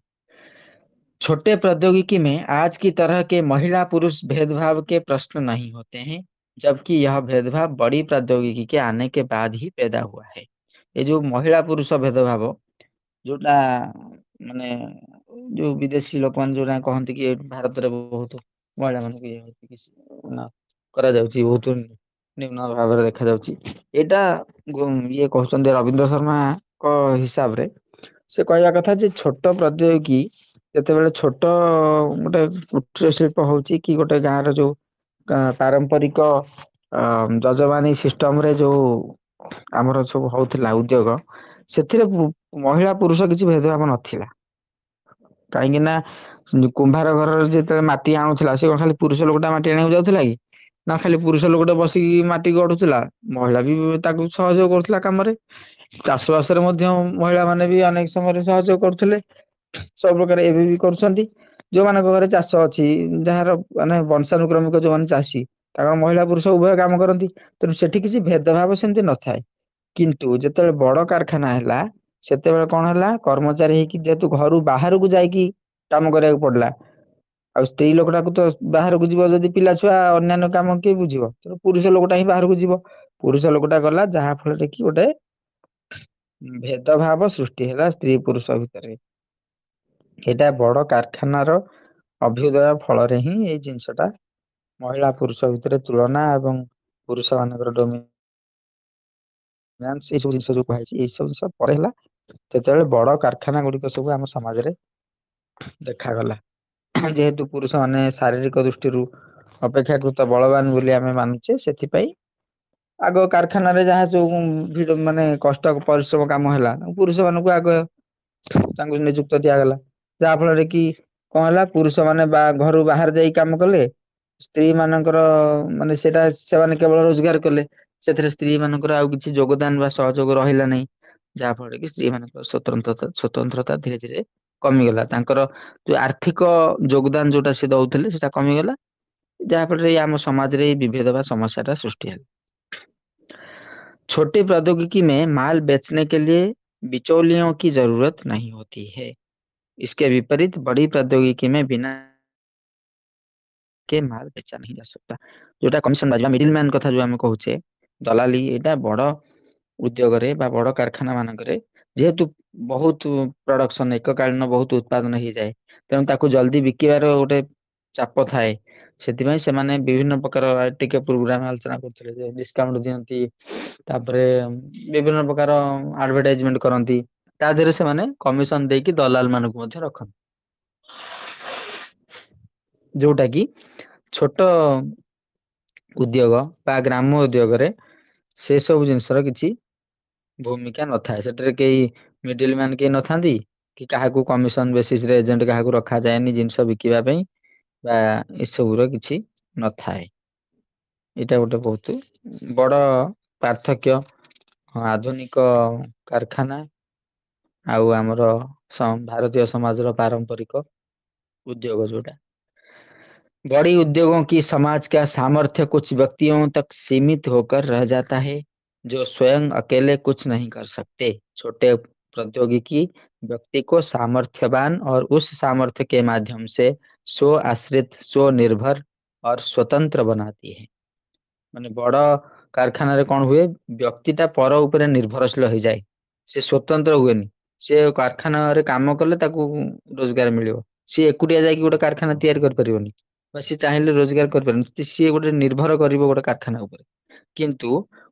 छोटे प्रौद्योगिकी में आज की तरह के महिला पुरुष भेदभाव के प्रश्न नहीं होते हैं, जबकि यह भेदभाव बड़ी प्रौद्योगिकी के आने के बाद ही पैदा हुआ है। ये जो महिला पुरुष भेदभाव जोटा ମାନେ ଯୋଉ ବିଦେଶୀ ଲୋକମାନେ ଯୋଉଟା କହନ୍ତି କି ଭାରତରେ ବହୁତ ମହିଳା ମାନଙ୍କୁ ଇଏ ହଉଛି କି କରାଯାଉଛି, ବହୁତ ନିମ୍ନ ଭାବରେ ଦେଖାଯାଉଛି। ଏଇଟା ଇଏ କହୁଛନ୍ତି ରବୀନ୍ଦ୍ର ଶର୍ମାଙ୍କ ହିସାବରେ, ସେ କହିବା କଥା ଯେ ଛୋଟ ପ୍ରଦ୍ୟୋଗିକି ଯେତେବେଳେ ଛୋଟ ଗୋଟେ କୁଟୀର ଶିଳ୍ପ ହଉଛି କି ଗୋଟେ ଗାଁ ର ଯୋଉ ପାରମ୍ପରିକ ଯଜବାନୀ ସିଷ୍ଟମ ରେ ଯୋଉ ଆମର ସବୁ ହଉଥିଲା ଉଦ୍ୟୋଗ, ସେଥିରେ ମହିଳା ପୁରୁଷ କିଛି ଭେଦଭାବ ନଥିଲା। କାହିଁକି ନା କୁମ୍ଭାର ଘରରେ ଯେତେବେଳେ ମାଟି ଆଣୁଥିଲା, ସେ କଣ ଖାଲି ପୁରୁଷ ଲୋକଟା ମାଟି ଆଣିବାକୁ ଯାଉଥିଲା କି? ନା ଖାଲି ପୁରୁଷ ଲୋକଟେ ବସିକି ମାଟି ଗଢୁଥିଲା, ମହିଳା ବି ତାକୁ ସହଯୋଗ କରୁଥିଲା କାମରେ। ଚାଷ ବାସରେ ମଧ୍ୟ ମହିଳା ମାନେ ବି ଅନେକ ସମୟରେ ସହଯୋଗ କରୁଥିଲେ। ସବୁ ପ୍ରକାର ଏବେ ବି କରୁଛନ୍ତି। ଯୋଉମାନଙ୍କ ଘରେ ଚାଷ ଅଛି, ଯାହାର ମାନେ ବଂଶାନୁକ୍ରମିକ ଯୋଉମାନେ ଚାଷୀ, ତାଙ୍କର ମହିଳା ପୁରୁଷ ଉଭୟ କାମ କରନ୍ତି। ତେଣୁ ସେଠି କିଛି ଭେଦଭାବ ସେମିତି ନଥାଏ। କିନ୍ତୁ ଯେତେବେଳେ ବଡ କାରଖାନା ହେଲା, ସେତେବେଳେ କଣ ହେଲା, କର୍ମଚାରୀ ହେଇକି ଯେହେତୁ ଘରୁ ବାହାରକୁ ଯାଇକି କାମ କରିବାକୁ ପଡିଲା, ଆଉ ସ୍ତ୍ରୀ ଲୋକଟାକୁ ତ ବାହାରକୁ ଯିବ ଯଦି ପିଲା ଛୁଆ ଅନ୍ୟାନ୍ୟ କାମ କିଏ ବୁଝିବ, ତେଣୁ ପୁରୁଷ ଲୋକଟା ହିଁ ବାହାରକୁ ଯିବ। ପୁରୁଷ ଲୋକଟା ଗଲା, ଯାହା ଫଳରେ କି ଗୋଟେ ଭେଦଭାବ ସୃଷ୍ଟି ହେଲା ସ୍ତ୍ରୀ ପୁରୁଷ ଭିତରେ। ଏଇଟା ବଡ କାରଖାନାର ଅଭ୍ୟୁଦୟ ଫଳରେ ହିଁ ଏଇ ଜିନିଷ ଟା ମହିଳା ପୁରୁଷ ଭିତରେ ତୁଳନା ଏବଂ ପୁରୁଷ ମାନଙ୍କର ଏଇ ସବୁ ଜିନିଷ ଯୋଉ କୁହାଯାଇଛି, ଏଇ ସବୁ ଜିନିଷ ପରେ ହେଲା ଯେତେବେଳେ ବଡ କାରଖାନା ଗୁଡିକ ସବୁ ଆମ ସମାଜରେ ଦେଖାଗଲା। ଯେହେତୁ ପୁରୁଷ ମାନେ ଶାରୀରିକ ଦୃଷ୍ଟିରୁ ଅପେକ୍ଷାକୃତ ବଳବାନ ବୋଲି ଆମେ ମାନୁଛେ, ସେଥିପାଇଁ ଆଗ କାରଖାନାରେ ଯାହା ସବୁ ଭିଡ ମାନେ କଷ୍ଟ ପରିଶ୍ରମ କାମ ହେଲା, ପୁରୁଷ ମାନଙ୍କୁ ଆଗ ତାଙ୍କୁ ନିଯୁକ୍ତ ଦିଆଗଲା। ଯାହା ଫଳରେ କି କଣ ହେଲା, ପୁରୁଷ ମାନେ ଘରୁ ବାହାରେ ଯାଇ କାମ କଲେ, ସ୍ତ୍ରୀ ମାନଙ୍କର ମାନେ ସେଇଟା ସେମାନେ କେବଳ ରୋଜଗାର କଲେ, ସେଥିରେ ସ୍ତ୍ରୀ ମାନଙ୍କର ଆଉ କିଛି ଯୋଗଦାନ ବା ସହଯୋଗ ରହିଲା ନାହିଁ। ଯାହା ଫଳରେ କି ସ୍ତ୍ରୀ ମାନଙ୍କର ସ୍ୱତନ୍ତ୍ରତା ଧୀରେ ଧୀରେ କମିଗଲା। ତାଙ୍କର ଯୋଉ ଆର୍ଥିକ ଯୋଗଦାନ ଯୋଉଟା ସେ ଦଉଥିଲେ, ସେଟା କମିଗଲା। ଯାହା ଫଳରେ ଆମ ସମାଜରେ ଏଇ ବିଭେଦ ବା ସମସ୍ୟା ଟା ସୃଷ୍ଟି ହେଲା। छोटी प्रौद्योगिकी में माल बेचने के लिए बिचौलियों की जरूरत नहीं होती है। इसके विपरीत बड़ी प्रौद्योगिकी में बिना के माल बेचा नहीं जा सकता। जोटा कमिशन बाजी मिडिल मैन कथा जो आम कहुचे, दलाली, एटा बड़ उद्योगरे बा बड़ कारखाना मानकरे जेहेतु बहुत प्रोडक्शन एककालीन बहुत उत्पादन हो जाए, तेणु ताकू जल्दी बिकिबार गोटे चाप थाए। ସେଥିପାଇଁ ସେମାନେ ବିଭିନ୍ନ ପ୍ରକାର ଟିକେ ପ୍ରୋଗ୍ରାମ ଆଲୋଚନା କରୁଥିଲେ, ଯେ ଡିସକାଉଣ୍ଟ ଦିଅନ୍ତି। ତାପରେ ବିଭିନ୍ନ ପ୍ରକାର ଆଡଭଟାଇଜମେଣ୍ଟ କରନ୍ତି। ତା ଦେହରେ ସେମାନେ କମିଶନ ଦେଇକି ଦଲାଲ ମାନଙ୍କୁ ମଧ୍ୟ ରଖନ୍ତି। ଯୋଉଟା କି ଛୋଟ ଉଦ୍ୟୋଗ ବା ଗ୍ରାମ ଉଦ୍ୟୋଗରେ ସେ ସବୁ ଜିନିଷର କିଛି ଭୂମିକା ନଥାଏ। ସେଠାରେ କେହି ମିଡିଲ ମ୍ୟାନ କେହି ନଥାନ୍ତି। କି କାହାକୁ କମିଶନ ବେସିସରେ ଏଜେଣ୍ଟ କାହାକୁ ରଖାଯାଏନି ଜିନିଷ ବିକିବା ପାଇଁ ବା ଏସବୁର କିଛି ନଥାଏ। ଏଇଟା ଗୋଟେ ବହୁତ ବଡ ପାର୍ଥକ୍ୟ ଆଧୁନିକ कारखाना ଆଉ ଆମର भारतीय समाजର पारंपरिक उद्योग जोटा। बड़ी उद्योगों की समाज का सामर्थ्य कुछ व्यक्तियों तक सीमित होकर रह जाता है जो स्वयं अकेले कुछ नहीं कर सकते। छोटे प्रौद्योगिकी व्यक्ति को सामर्थ्यवान और उस सामर्थ्य के माध्यम से स्व आश्रित, स्वनिर्भर और स्वतंत्र बनाती है। माने बड़ कारखाना रे कौन हुए व्यक्तिटा पर उपरे निर्भरशील हो जाए, से स्वतंत्र हुएनी। से कारखाना रे काम कले ताकू रोजगार मिलियो, सी एकुटिया जाके गोटे कारखाना तैयारी कर परिबनी बा सी चाहिले रोजगार कर परिबनी, सी गोटे निर्भर करिवो गोटे कारखाना उपरे। किंतु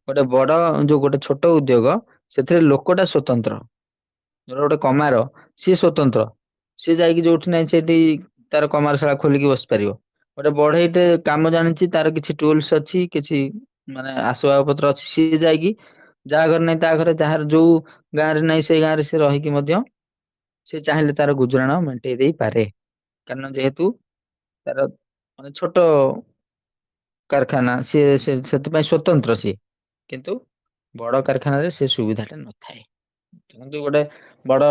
गोटे बड़ जो गोटे छोट उद्योग से लोकटा स्वतंत्र, गोटे कमार सी स्वतंत्र, सी जाइए जो ना से तार कमारशाला खोलिकी बस पार। गोटे बढ़ईटे काम जानी तार किसी टूल्स अच्छी किसी माने आसबाब पत्र अच्छी, सी जाइए जहाँ घर नहीं ता घर जार जो गाँव में नहीं से गाँव में से रही से चाहिए तार गुजराण मेंटे दे पारे। कारण जेहेतु तार माने छोट कारखाना सी से स्वतंत्र सी, किंतु बड़ कारखाना रे से सुविधाटा न थाए। କିନ୍ତୁ ଗୋଟେ ବଡ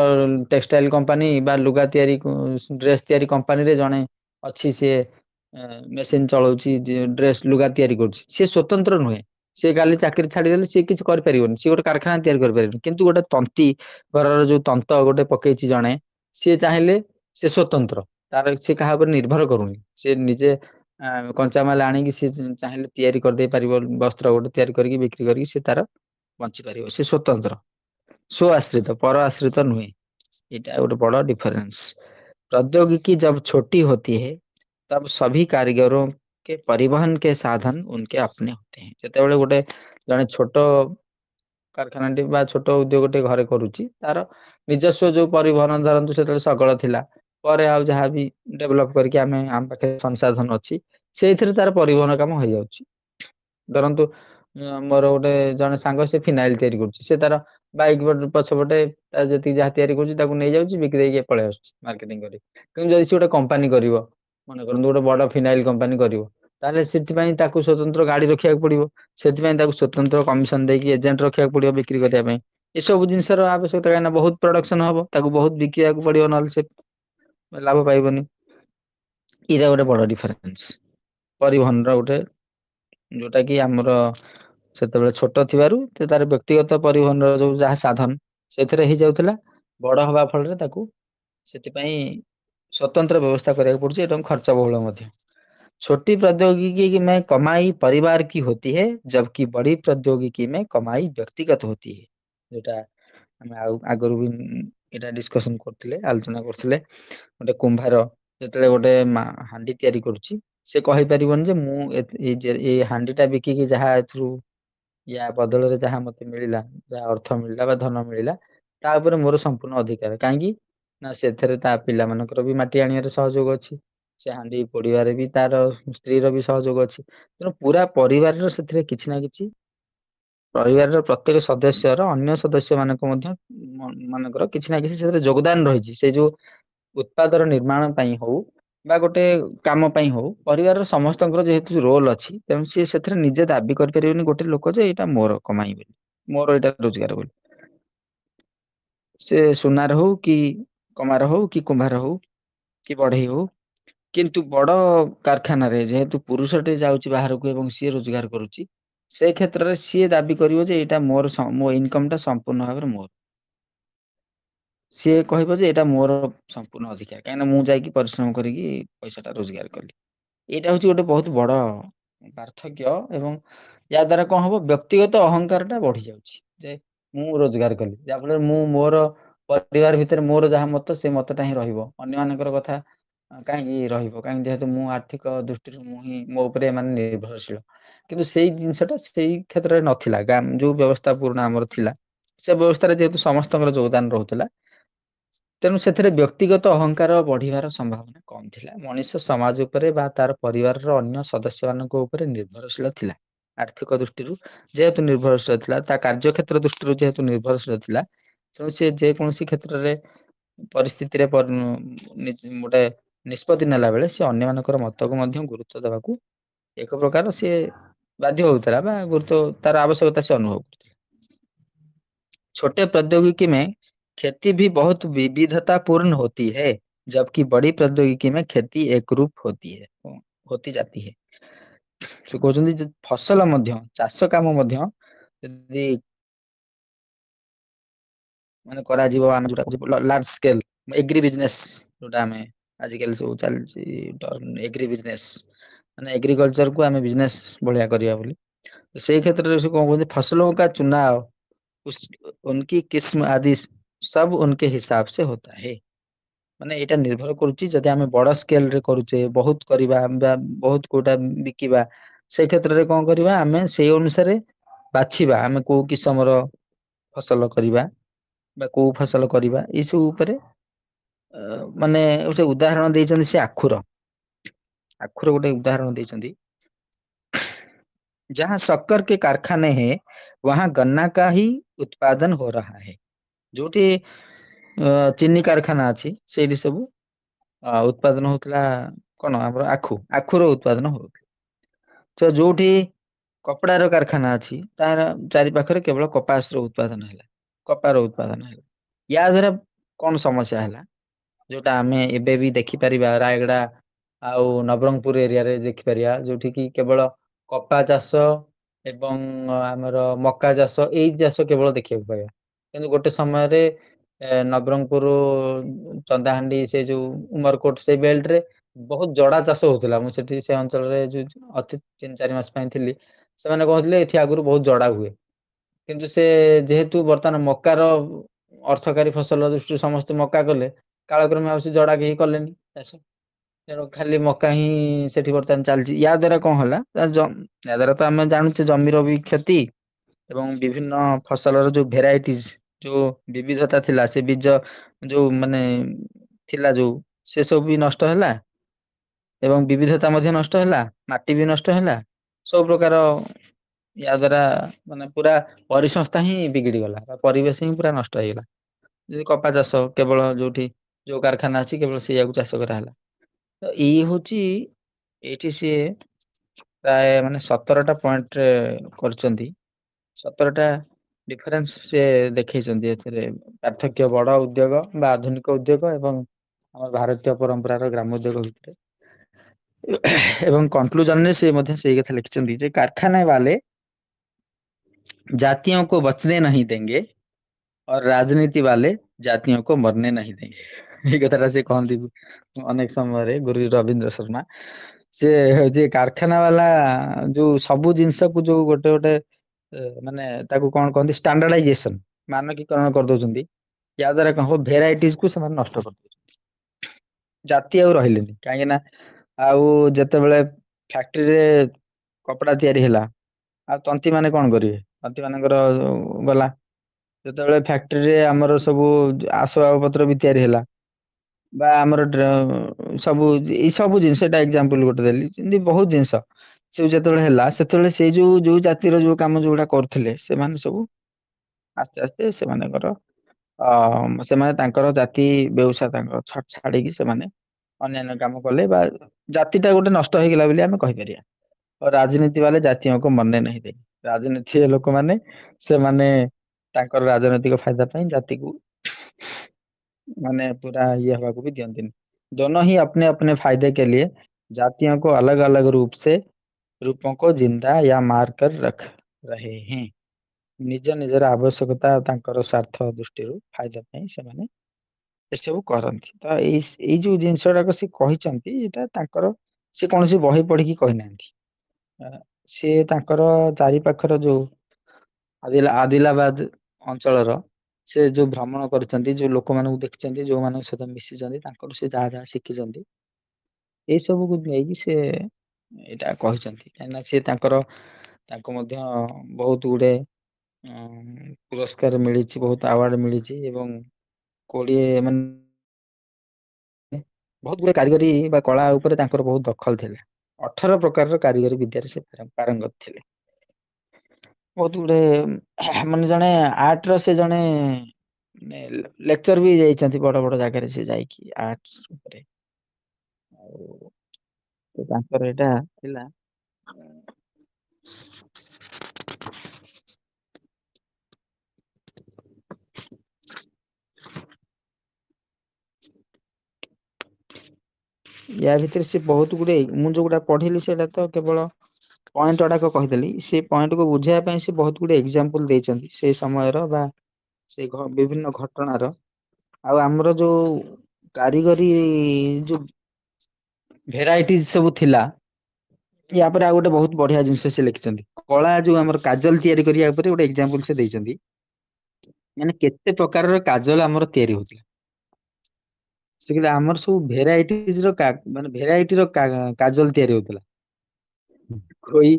ଟେକ୍ସଟାଇଲ କମ୍ପାନୀ ବା ଲୁଗା ତିଆରି ଡ୍ରେସ ତିଆରି କମ୍ପାନୀରେ ଜଣେ ଅଛି, ସିଏ ମେସିନ ଚଳଉଛି, ଡ୍ରେସ ଲୁଗା ତିଆରି କରୁଛି, ସିଏ ସ୍ୱତନ୍ତ୍ର ନୁହେଁ। ସିଏ କାଲି ଚାକିରି ଛାଡିଦେଲେ ସିଏ କିଛି କରିପାରିବନି, ସିଏ ଗୋଟେ କାରଖାନା ତିଆରି କରିପାରିବନି। କିନ୍ତୁ ଗୋଟେ ତନ୍ତୀ ଘରର ଯୋଉ ତନ୍ତ ଗୋଟେ ପକେଇଛି ଜଣେ, ସିଏ ଚାହିଁଲେ ସେ ସ୍ୱତନ୍ତ୍ର, ତାର ସେ କାହା ଉପରେ ନିର୍ଭର କରୁନି। ସେ ନିଜେ କଞ୍ଚାମାଲ ଆଣିକି ସେ ଚାହିଁଲେ ତିଆରି କରିଦେଇ ପାରିବ, ବସ୍ତ୍ର ଗୋଟେ ତିଆରି କରିକି ବିକ୍ରି କରିକି ସେ ତାର ବଞ୍ଚି ପାରିବ, ସେ स्वतंत्र। स्व आश्रित, पर आश्रित नुहे। ये गोटे बड़ा डिफरेंस। प्रौद्योगिकी जब छोटी होती है तब सभी कारीगरों के परिवहन के साधन उनके अपने होते हैं। जिते गोटे जड़े छोट कारखाना बा छोट उद्योग घरे करुच्ची, तार निजस्व जो परिवहन धरतु से शगल थिला, पर आउ जहाँ भी डेभलप करके आम पाखे संसाधन अच्छी से तार परिवहन काम हो जाउची। धरतु मोर गोटे जड़े सांग से फिनाइल तैयारी करुच्ची, से तार बाइक पछपटे जी जहाँ तैयारी कर नहीं जाऊँगी बिक्री पलि आस मार्केटिंग करी। जब सी गोटे कंपानी कर मन कर गोटे बड़ फिनाइल कंपानी कर स्वतंत्र गाड़ी रखा पड़ो, से स्वतंत्र कमिशन देकी एजेंट रखा पड़ो बिक्री करने। ये सब जिनस आवश्यकता कहीं बहुत प्रोडक्शन हम बहुत बिका पड़ो, ना से लाभ पाइबनी। ये गोटे बड़ डिफरेन्स परिवहन रोटे, जोटा कि आमर से छोट थिबारु तार व्यक्तिगत परिवहन जो जहाँ साधन से ही जाउथला, बड़ हवा फल स्वतंत्र व्यवस्था करा पड़ुछि एवं खर्च बहुल। छोटी प्रौद्योगिकी में कमाई परिवार की होती है, जबकि बड़ी प्रौद्योगिकी में कमाई व्यक्तिगत होती है। जोटा आगु भी एटा डिस्कशन करथिले, आलोचना करथिले। गोटे कुंभार जेतले गोटे हांडी तैयारी करुछि, से कहि परिबन जे मु ए हांडीटा बिकिकी जहाँ एथरु या बदल रे जहाँ मते मिलिला, जहाँ अर्थ मिलिला बा धन मिलिला, ता ऊपर मोर संपूर्ण अधिकार। काहेकि ना सेथरे ता पिला मानकर भी माटी आनियार सहयोग अछि, से हांडी पोड़िबारे भी तार स्त्री रो भी सहयोग अछि। तेणु पूरा परिवार रो सेथरे किछि ना किछि, परिवार रो प्रत्येक सदस्य रो अन्य सदस्य मानक मध्य मानकर किछि ना किछि सेथरे योगदान रहिछि। से जो उत्पादर निर्माण पई हो बा गोटे काम पई हो, परिवार समस्त जेहेतु रोल अच्छी, तेणु सी से निजे दाबी कर गोटे लोक जे एटा मोर कमाई बोली, मोर एटा रोजगार बोली। से सुनार हो कि कमार हो कि कुंभार हो कि बढ़ई हो, किंतु बड़ कारखाना रे जेहेतु पुरुषटे जाउची बाहर को एवं सी रोजगार करुची, से क्षेत्र रे सी दाबी करिवो जे एटा मोर मो इनकम टा संपूर्ण भाव मोर। सी कहबो जे एटा मोर संपूर्ण अधिकार, कहीं मु जाइकी परिश्रम करी पैसाटा रोजगार कली। यहाँ हूँ गोटे बहुत बड़ पार्थक्य। एवं या द्वारा कौन हम व्यक्तिगत अहंकार टा बढ़ी जाए, मु रोजगार कली जहाँफल मु मोर परिवार भितर मोर जहाँ मत से मतटा ही रर कथा कहीं कहीं जेहेतु मु आर्थिक दृष्टि ही मो उपरे माने निर्भरशील। किंतु से जिनसटा से क्षेत्र में नथिला, जो व्यवस्था पूर्ण आमर थिला से व्यवस्था जेहेतु समस्त योगदान रोला, तेणु से व्यक्तिगत अहंकार बढ़िवार संभावना कम थिला। मनुष्य समाज उपरे बा तार परिवार अन्य सदस्य मानक उपरे निर्भरशील थिला। आर्थिक दृष्टि जेहेतु निर्भरशील थिला, ता कार्य क्षेत्र दृष्टि जेहेतु निर्भरशील थिला, तेणु से जेकोसी क्षेत्र में ପରିସ୍ଥିତିରେ ଗୋଟେ ନିଷ୍ପତ୍ତି ନେଲା ବେଳେ ସେ ଅନ୍ୟମାନଙ୍କର ମତକୁ ମଧ୍ୟ ଗୁରୁତ୍ୱ ଦେବାକୁ ଏକ ପ୍ରକାର ସିଏ ବାଧ୍ୟ ହଉଥିଲା ବା गुरुत्व ତାର आवश्यकता से अनुभव करता। छोटे प्रौद्योगिकी में खेती भी बहुत विविधता पूर्ण होती है, जबकि बड़ी प्रौद्योगिकी में खेती एकरूप होती है, होती जाती है। ସେ କହୁଛନ୍ତି ଯେ ଫସଲ ମଧ୍ୟ ଚାଷ କାମ ମଧ୍ୟ ଯଦି ମାନେ କରାଯିବ ଆମେ ଯୋଉଟା ଲାର୍ଜ ସ୍କେଲ ଏଗ୍ରି ବିଜନେସ ଯୋଉଟା ଆମେ ଆଜିକାଲି ସବୁ ଚାଲିଛି ଏଗ୍ରି ବିଜନେସ ମାନେ एग्रीकल्चर को ଆମେ बिजनेस ଭଳିଆ କରିବା ବୋଲି ସେଇ କ୍ଷେତ୍ରରେ ସେ କଣ କହୁଛନ୍ତି फसलों का चुनाव उस उनकी किस्म आदि सब उनके हिसाब से होता है। ମାନେ ଏଇଟା ନିର୍ଭର କରୁଛି ଯଦି ଆମେ ବଡ ସ୍କେଲ ରେ କରୁଛେ ବହୁତ କରିବା ବା ବହୁତ କୋଉଟା ବିକିବା ସେଇ କ୍ଷେତ୍ରରେ କଣ କରିବା ଆମେ ସେଇ ଅନୁସାରେ ବାଛିବା ଆମେ କୋଉ କିସମର ଫସଲ କରିବା ବା କୋଉ ଫସଲ କରିବା ଏଇ ସବୁ ଉପରେ ମାନେ ଗୋଟେ ଉଦାହରଣ ଦେଇଛନ୍ତି ସେ ଆଖୁର ଗୋଟେ उदाहरण ଦେଇଛନ୍ତି जहां शक्कर के कारखाने हैं वहां गन्ना का ही उत्पादन हो रहा है। ଯୋଉଠି ଚିନି କାରଖାନା ଅଛି ସେଇଠି ସବୁ ଉତ୍ପାଦନ ହଉଥିଲା କଣ ଆମର ଆଖୁର ଉତ୍ପାଦନ ହଉଥିଲା। ତ ଯୋଉଠି କପଡାର କାରଖାନା ଅଛି ତାର ଚାରି ପାଖରେ କେବଳ କପାସର ଉତ୍ପାଦନ ହେଲା କପାର ଉତ୍ପାଦନ ହେଲା। ୟା ଦ୍ୱାରା କଣ ସମସ୍ୟା ହେଲା ଯୋଉଟା ଆମେ ଏବେ ବି ଦେଖିପାରିବା ରାୟଗଡା ଆଉ ନବରଙ୍ଗପୁର ଏରିଆରେ ଦେଖିପାରିବା ଯୋଉଠି କି କେବଳ କପା ଚାଷ ଏବଂ ଆମର ମକା ଚାଷ ଏଇ ଚାଷ କେବଳ ଦେଖିବାକୁ ପାଇବା। କିନ୍ତୁ ଗୋଟେ ସମୟରେ ନବରଙ୍ଗପୁର ଚନ୍ଦାହାଣ୍ଡି ସେ ଯୋଉ ଉମରକୋଟ ସେଇ ବେଲ୍ଟ ରେ ବହୁତ ଜଡା ଚାଷ ହଉଥିଲା। ମୁଁ ସେଠି ସେ ଅଞ୍ଚଳରେ ଯୋଉ ଅଛି 3-4 ମାସ ପାଇଁ ଥିଲି ସେମାନେ କହୁଥିଲେ ଏଠି ଆଗରୁ ବହୁତ ଜଡା ହୁଏ। କିନ୍ତୁ ସେ ଯେହେତୁ ବର୍ତ୍ତମାନ ମକାର ଅର୍ଥକାରୀ ଫସଲ ଦୃଷ୍ଟିରୁ ସମସ୍ତେ ମକା କଲେ କାଳକ୍ରମେ ଆଉ ସେ ଜଡା କେହି କଲେନି ଚାଷ ତେଣୁ ଖାଲି ମକା ହିଁ ସେଠି ବର୍ତ୍ତମାନ ଚାଲିଛି। ୟା ଦ୍ଵାରା କଣ ହେଲା ୟା ଦ୍ଵାରା ତ ଆମେ ଜାଣୁଛେ ଜମିର ବି କ୍ଷତି ଏବଂ ବିଭିନ୍ନ ଫସଲର ଯୋଉ ଭେରାଇଟିଜ ଯୋଉ ବିବିଧତା ଥିଲା ସେ ବୀଜ ଯୋଉ ମାନେ ଥିଲା ଯୋଉ ସେ ସବୁ ବି ନଷ୍ଟ ହେଲା ଏବଂ ବିବିଧତା ମଧ୍ୟ ନଷ୍ଟ ହେଲା ମାଟି ବି ନଷ୍ଟ ହେଲା ସବୁ ପ୍ରକାର ୟା ଦ୍ଵାରା ମାନେ ପୁରା ପରିସଂସ୍ଥା ହିଁ ବିଗିଡି ଗଲା ବା ପରିବେଶ ହିଁ ପୁରା ନଷ୍ଟ ହେଇଗଲା। ଯଦି କପା ଚାଷ କେବଳ ଯୋଉଠି ଯୋଉ କାରଖାନା ଅଛି କେବଳ ସେଇଆକୁ ଚାଷ କରାହେଲା। ତ ଏଇ ହଉଛି ଏଇଠି ସିଏ ପ୍ରାୟ ମାନେ 17ଟା ପଏଣ୍ଟରେ କରିଛନ୍ତି 17ଟା ଡିଫରେନ୍ସ ସେ ଦେଖେଇଛନ୍ତି ଏଥିରେ ପାର୍ଥକ୍ୟ ବଡ ଉଦ୍ୟୋଗ ବା ଆଧୁନିକ ଉଦ୍ୟୋଗ ଏବଂ ଆମର ଭାରତୀୟ ପରମ୍ପରାର ଗ୍ରାମ ଉଦ୍ୟୋଗ ଭିତରେ ଏବଂ କନକ୍ଲୁଜନରେ ସେ ମଧ୍ୟ ସେଇ କଥା ଲେଖିଛନ୍ତି ଯେ कारखाने वाले जातियों को बचने नहीं देंगे और राजनीति वाले जातियों को मरने नहीं देंगे। ଏଇ କଥାଟା ସେ କହନ୍ତି ଅନେକ ସମୟରେ ଗୁରୁ ରବୀନ୍ଦ୍ର ଶର୍ମା ସେ ଯେ କାରଖାନା ବାଲା ଯୋଉ ସବୁ ଜିନିଷକୁ ଯୋଉ ଗୋଟେ ଗୋଟେ ମାନେ ତାକୁ କଣ କହନ୍ତି ଷ୍ଟାଣ୍ଡାର୍ଡାଇଜେସନ ମାନକୀକରଣ କରିଦଉଛନ୍ତି। ୟା ଦ୍ଵାରା କଣ ହବ ଭେରାଇଟିଜ କୁ ସେମାନେ ନଷ୍ଟ କରିଦଉଛନ୍ତି। ଜାତି ଆଉ ରହିଲେନି କାହିଁକି ନା ଆଉ ଯେତେବେଳେ ଫ୍ୟାକ୍ଟ୍ରିରେ କପଡା ତିଆରି ହେଲା ଆଉ ତନ୍ତୀ ମାନେ କଣ କରିବେ ତନ୍ତୀ ମାନଙ୍କର ଗଲା ଯେତେବେଳେ ଫ୍ୟାକ୍ଟ୍ରିରେ ଆମର ସବୁ ଆସବାବ ପତ୍ର ବି ତିଆରି ହେଲା ବା ଆମର ସବୁ ଏଇ ସବୁ ଜିନିଷ ଏଟା ଏକ୍ଜାମ୍ପଲ ଗୋଟେ ଦେଲି ଯେମିତି ବହୁତ ଜିନିଷ ସବୁ ଯେତେବେଳେ ହେଲା ସେତେବେଳେ ସେଇ ଯୋଉ ଯୋଉ ଜାତିର ଯୋଉ କାମ ଯୋଉଗୁଡା କରୁଥିଲେ ସେମାନେ ସବୁ ଆସ୍ତେ ଆସ୍ତେ ସେମାନଙ୍କର ସେମାନେ ତାଙ୍କର ଜାତି ବ୍ୟବସାୟ ତାଙ୍କର ଛାଡିକି ସେମାନେ ଅନ୍ୟାନ୍ୟ କାମ କଲେ ବା ଜାତିଟା ଗୋଟେ ନଷ୍ଟ ହେଇଗଲା ବୋଲି ଆମେ କହିପାରିବା। ଆଉ ରାଜନୀତି ବାଲେ ଜାତିଙ୍କୁ ମନେ ନାହିଁ ଦେଇ ରାଜନୀତି ଲୋକମାନେ ସେମାନେ ତାଙ୍କର ରାଜନୈତିକ फायदा ପାଇଁ ଜାତିକୁ माने पूरा ये हवा भी दियंतिनी दोनों ही अपने अपने फायदे के लिए जातियों को अलग अलग रूप से रूपों को जिंदा या मार कर रख रहे हैं। निज निजर आवश्यकता तांकर स्वार्थ दृष्टि फायदा ପାଇଁ ସେମାନେ ଏସବୁ କରନ୍ତି। ତ ଏଇ ଯୋଉ ଜିନିଷ ଟାକ ସେ କହିଛନ୍ତି ଏଇଟା ତାଙ୍କର ସେ କୌଣସି ବହି ପଢିକି କହିନାହାନ୍ତି। ସେ ତାଙ୍କର ଚାରି ପାଖର ଯୋଉ ଆଦିଲାବାଦ ଅଞ୍ଚଳର ସେ ଯୋଉ ଭ୍ରମଣ କରିଛନ୍ତି ଯୋଉ ଲୋକମାନଙ୍କୁ ଦେଖିଛନ୍ତି ଯୋଉମାନଙ୍କ ସହିତ ମିଶିଛନ୍ତି ତାଙ୍କଠୁ ସେ ଯାହା ଯାହା ଶିଖିଛନ୍ତି ଏଇ ସବୁକୁ ନେଇକି ସେ ଏଇଟା କହିଛନ୍ତି କାହିଁକିନା ସେ ତାଙ୍କୁ ମଧ୍ୟ ବହୁତ ଗୁଡେ ପୁରସ୍କାର ମିଳିଛି ବହୁତ ଆୱାର୍ଡ ମିଳିଛି ଏବଂ 20 ମାନେ ବହୁତ ଗୁଡେ କାରିଗରୀ ବା କଳା ଉପରେ ତାଙ୍କର ବହୁତ ଦଖଲ ଥିଲା। 18 ପ୍ରକାରର କାରିଗରୀ ବିଦ୍ୟାରେ ସେ ପାରଙ୍ଗତ ଥିଲେ। ବହୁତ ଗୁଡେ ମାନେ ଜଣେ ଆର୍ଟ ର ସେ ଜଣେ ଲେକ୍ଚର ବି ଯାଇଛନ୍ତି ବଡ ବଡ ଜାଗାରେ ସେ ଯାଇକି ଆର୍ଟସ ଉପରେ। ଆଉ ତ ତାଙ୍କର ଏଇଟା ଥିଲା। ୟା ଭିତରେ ସେ ବହୁତ ଗୁଡେ ମୁଁ ଯୋଉଗୁଟା ପଢିଲି ସେଇଟା ତ କେବଳ ପଏଣ୍ଟ ଗୁଡାକ କହିଦେଲି। ସେ ପଏଣ୍ଟକୁ ବୁଝେଇବା ପାଇଁ ସେ ବହୁତ ଗୁଡେ ଏକ୍ଜାମ୍ପଲ ଦେଇଛନ୍ତି ସେଇ ସମୟର ବା ସେ ବିଭିନ୍ନ ଘଟଣାର। ଆଉ ଆମର ଯୋଉ କାରିଗରୀ ଯୋଉ ଭେରାଇଟିଜ ସବୁ ଥିଲା। ୟା ପରେ ଆଉ ଗୋଟେ ବହୁତ ବଢିଆ ଜିନିଷ ସେ ଲେଖିଛନ୍ତି। କଳା ଯୋଉ ଆମର କାଜଲ ତିଆରି କରିବା ଉପରେ ଗୋଟେ ଏକ୍ଜାମ୍ପଲ ସେ ଦେଇଛନ୍ତି। ମାନେ କେତେ ପ୍ରକାରର କାଜଲ ଆମର ତିଆରି ହଉଥିଲା। ସେ କହିଲେ ଆମର ସବୁ ଭେରାଇଟିଜ ର ମାନେ ଭେରାଇଟିର କାଜଲ ତିଆରି ହଉଥିଲା। कोई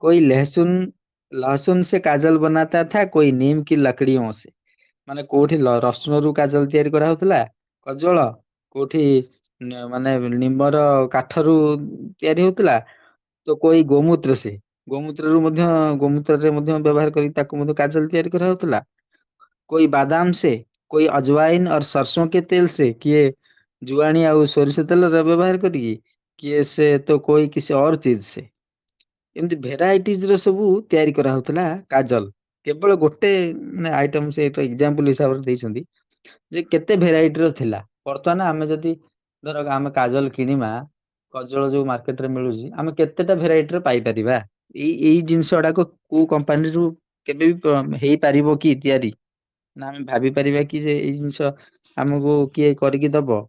कोई लहसुन से काजल बनाता था कोई नीम की लकड़ियों से। ମାନେ କୋଉଠି ରସୁଣରୁ କାଜଲ ତିଆରି କରାହଉଥିଲା କଜଳ, କୋଉଠି ମାନେ ନିମ୍ବର କାଠରୁ ତିଆରି ହଉଥିଲା। ତ କୋଇ ଗୋମୂତ୍ର ସେ ଗୋମୂତ୍ରରୁ ମଧ୍ୟ ଗୋମୂତ୍ରରେ ମଧ୍ୟ ବ୍ୟବହାର କରି ତାକୁ ମଧ୍ୟ କାଜଲ ତିଆରି କରାହଉଥିଲା। कोई बादाम से, कोई अजवाइन और सरसों के तेल से, किए जुआनी ଆଉ ସୋରିଷ ତେଲର ବ୍ୟବହାର କରିକି, କିଏ ସେ ତ କୋଇ କିଛି और चीज से। ଏମିତି ଭେରାଇଟିଜ ର ସବୁ ତିଆରି କରାହଉଥିଲା କାଜଲ। କେବଳ ଗୋଟେ ମାନେ ଆଇଟମ ସେ ଏକ୍ଜାମ୍ପଲ ହିସାବରେ ଦେଇଛନ୍ତି। ଯେ କେତେ ଭେରାଇଟିର ଥିଲା। ବର୍ତ୍ତମାନ ଆମେ ଯଦି ଧର ଆମେ କାଜଲ କିଣିବା, କଜଳ ଯୋଉ ମାର୍କେଟ ରେ ମିଳୁଛି ଆମେ କେତେଟା ଭେରାଇଟିର ପାଇପାରିବା। ଏଇ ଜିନିଷ ଗୁଡାକ କୋଉ କମ୍ପାନୀରୁ କେବେ ବି ହେଇପାରିବ କି ତିଆରି? ନା ଆମେ ଭାବି ପାରିବା କି ଯେ ଏଇ ଜିନିଷ ଆମକୁ କିଏ କରିକି ଦବ?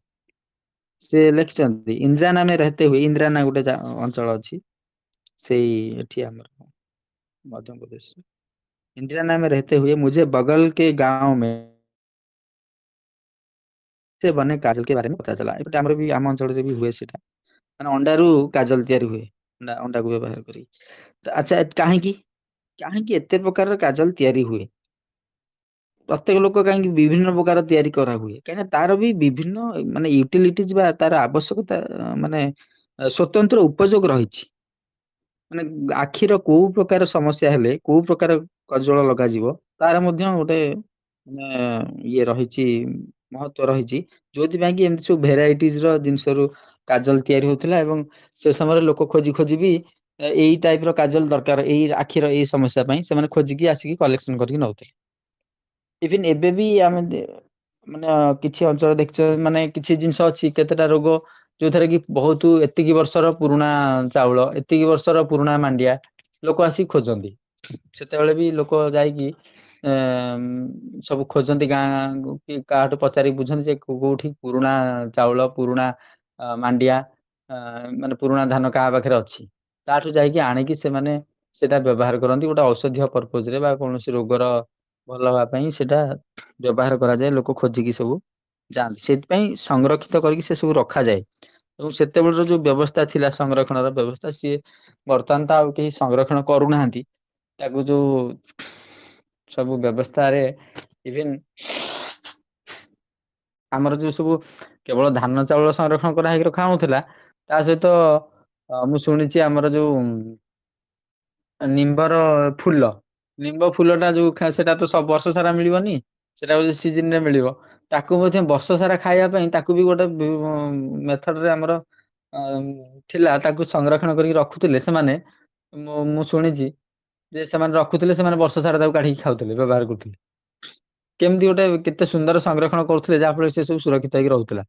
ସେ ଲେଖିଛନ୍ତି ଇନ୍ଦ୍ରା ନାମେ ରହତେ ହୁଏ, ଇନ୍ଦ୍ରା ନା ଗୋଟେ ଅଞ୍ଚଳ ଅଛି। ସେଇ ଏଠି ଆମର ମଧ୍ୟପ୍ରଦେଶ। इंदिरा नाम में रहते हुए मुझे बगल के गांव में से बने काजल के बारे में पता चला। ଏପଟେ ଆମର ବି ଆମ ଅଞ୍ଚଳରେ ବି ହୁଏ ସେଟା। ମାନେ ଅଣ୍ଡାରୁ କାଜଲ ତିଆରି ହୁଏ। ଅଣ୍ଡାକୁ ବ୍ୟବହାର କରି। ଆଚ୍ଛା କାହିଁକି? କାହିଁକି ଏତେ ପ୍ରକାରର କାଜଲ ତିଆରି ହୁଏ? ପ୍ରତ୍ୟେକ ଲୋକ କାହିଁକି ବିଭିନ୍ନ ପ୍ରକାର ତିଆରି କରା ହୁଏ? କାହିଁକିନା ତାର ବି ବିଭିନ୍ନ ମାନେ ୟୁଟିଲିଟିଜ ବା ତାର ଆବଶ୍ୟକତା ମାନେ ସ୍ଵତନ୍ତ୍ର ଉପଯୋଗ ରହିଛି। ମାନେ ଆଖିର କୋଉ ପ୍ରକାର ସମସ୍ୟା ହେଲେ କୋଉ ପ୍ରକାର କଜଳ ଲଗାଯିବ ତାର ମଧ୍ୟ ଗୋଟେ ମାନେ ଇଏ ରହିଛି ମହତ୍ଵ ରହିଛି। ଯୋଉଥିପାଇଁ କି ଏମିତି ସବୁ ଭେରାଇଟିଜ ର ଜିନିଷ ରୁ କାଜଲ ତିଆରି ହଉଥିଲା ଏବଂ ସେ ସମୟରେ ଲୋକ ଖୋଜି ଖୋଜି ବି ଏଇ ଟାଇପ ର କାଜଲ ଦରକାର ଏଇ ଆଖିର ଏଇ ସମସ୍ୟା ପାଇଁ ସେମାନେ ଖୋଜିକି ଆସିକି କଲେକ୍ସନ କରିକି ନଉଥିଲେ। ଇଭିନ୍ ଏବେ ବି ଆମେ ମାନେ କିଛି ଅଞ୍ଚଳ ଦେଖିଛ ମାନେ କିଛି ଜିନିଷ ଅଛି କେତେଟା ରୋଗ ଯୋଉଥିରେ କି ବହୁତ ଏତିକି ବର୍ଷର ପୁରୁଣା ଚାଉଳ ଏତିକି ବର୍ଷର ପୁରୁଣା ମାଣ୍ଡିଆ ଲୋକ ଆସିକି ଖୋଜନ୍ତି। ସେତେବେଳେ ବି ଲୋକ ଯାଇକି ଅ ସବୁ ଖୋଜନ୍ତି ଗାଁ କି କାହାଠୁ ପଚାରିକି ବୁଝନ୍ତି ଯେ କୋଉଠି ପୁରୁଣା ଚାଉଳ ପୁରୁଣା ମାଣ୍ଡିଆ ମାନେ ପୁରୁଣା ଧାନ କାହା ପାଖରେ ଅଛି। ତାଠୁ ଯାଇକି ଆଣିକି ସେମାନେ ସେଇଟା ବ୍ୟବହାର କରନ୍ତି ଗୋଟେ ଔଷଧୀୟ ପର୍ପଜ ରେ ବା କୌଣସି ରୋଗର ଭଲ ହବା ପାଇଁ ସେଇଟା ବ୍ୟବହାର କରାଯାଏ ଲୋକ ଖୋଜିକି ସବୁ ଯାଆନ୍ତି ସେଥିପାଇଁ ସଂରକ୍ଷିତ କରିକି ସେ ସବୁ ରଖାଯାଏ। ଏବଂ ସେତେବେଳର ଯୋଉ ବ୍ୟବସ୍ଥା ଥିଲା ସଂରକ୍ଷଣର ବ୍ୟବସ୍ଥା ସିଏ ବର୍ତ୍ତମାନ ତ ଆଉ କେହି ସଂରକ୍ଷଣ କରୁନାହାନ୍ତି ତାକୁ ଯୋଉ ସବୁ ବ୍ୟବସ୍ଥାରେ ଇଭିନ୍ ଆମର ଯୋଉ ସବୁ କେବଳ ଧାନ ଚାଉଳ ସଂରକ୍ଷଣ କରା ହେଇକି ରଖା ହଉନଥିଲା ତା ସହିତ ମୁଁ ଶୁଣିଛି ଆମର ଯୋଉ ନିମ୍ବର ଫୁଲ ନିମ୍ବ ଫୁଲ ଟା ଯୋଉ ସେଟା ତ ସବୁ ବର୍ଷ ସାରା ମିଳିବନି ସେଟା ସିଜିନ ରେ ମିଳିବ। ତାକୁ ମଧ୍ୟ ବର୍ଷ ସାରା ଖାଇବା ପାଇଁ ତାକୁ ବି ଗୋଟେ ମେଥଡରେ ଆମର ଥିଲା ତାକୁ ସଂରକ୍ଷଣ କରିକି ରଖୁଥିଲେ ସେମାନେ ମୁଁ ଶୁଣିଛି ଯେ ସେମାନେ ରଖୁଥିଲେ ସେମାନେ ବର୍ଷ ସାରା ତାକୁ କାଢିକି ଖାଉଥିଲେ ବ୍ୟବହାର କରୁଥିଲେ। କେମିତି ଗୋଟେ କେତେ ସୁନ୍ଦର ସଂରକ୍ଷଣ କରୁଥିଲେ ଯାହାଫଳରେ ସେ ସବୁ ସୁରକ୍ଷିତ ହେଇକି ରହୁଥିଲା।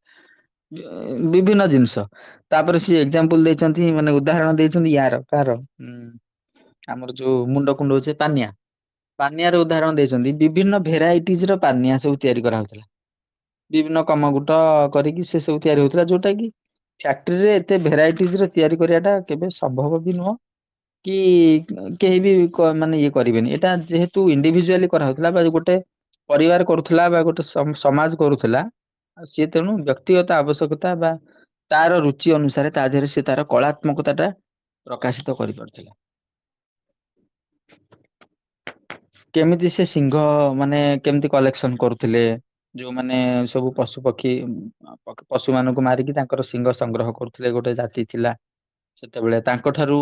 ବିଭିନ୍ନ ଜିନିଷ ତାପରେ ସିଏ ଏକ୍ଜାମ୍ପଲ ଦେଇଛନ୍ତି ମାନେ ଉଦାହରଣ ଦେଇଛନ୍ତି ୟାର କାହାର ଆମର ଯୋଉ ମୁଣ୍ଡ କୁଣ୍ଡଉଛି ପାନିଆ ପାନିଆର ଉଦାହରଣ ଦେଇଛନ୍ତି ବିଭିନ୍ନ ଭେରାଇଟିଜ ର ପାନିଆ ସବୁ ତିଆରି କରାହଉଥିଲା। ବିଭିନ୍ନ କମଘୁଟ କରିକି ସେ ସବୁ ତିଆରି ହଉଥିଲା ଯୋଉଟା କି ଫ୍ୟାକ୍ଟ୍ରିରେ ଏତେ ଭେରାଇଟିଜ ର ତିଆରି କରିବାଟା କେବେ ସମ୍ଭବ ବି ନୁହଁ। କି କେହି ବି ମାନେ ଇଏ କରିବେନି ଏଇଟା ଯେହେତୁ ଇଣ୍ଡିଭିଜୁଆଲି କରାହଉଥିଲା ବା ଗୋଟେ ପରିବାର କରୁଥିଲା ବା ଗୋଟେ ସମାଜ କରୁଥିଲା ଆଉ ସିଏ ତେଣୁ ବ୍ୟକ୍ତିଗତ ଆବଶ୍ୟକତା ବା ତାର ରୁଚି ଅନୁସାରେ ତା ଦେହରେ ସେ ତାର କଳାତ୍ମକତା ଟା ପ୍ରକାଶିତ କରିପାରୁଥିଲା। କେମିତି ସେ ସିଂହ ମାନେ କେମିତି କଲେକ୍ସନ କରୁଥିଲେ ଯୋଉମାନେ ସବୁ ପଶୁ ପକ୍ଷୀ ପଶୁ ମାନଙ୍କୁ ମାରିକି ତାଙ୍କର ଶିଙ୍ଗ ସଂଗ୍ରହ କରୁଥିଲେ ଗୋଟେ ଜାତି ଥିଲା ସେତେବେଳେ ତାଙ୍କ ଠାରୁ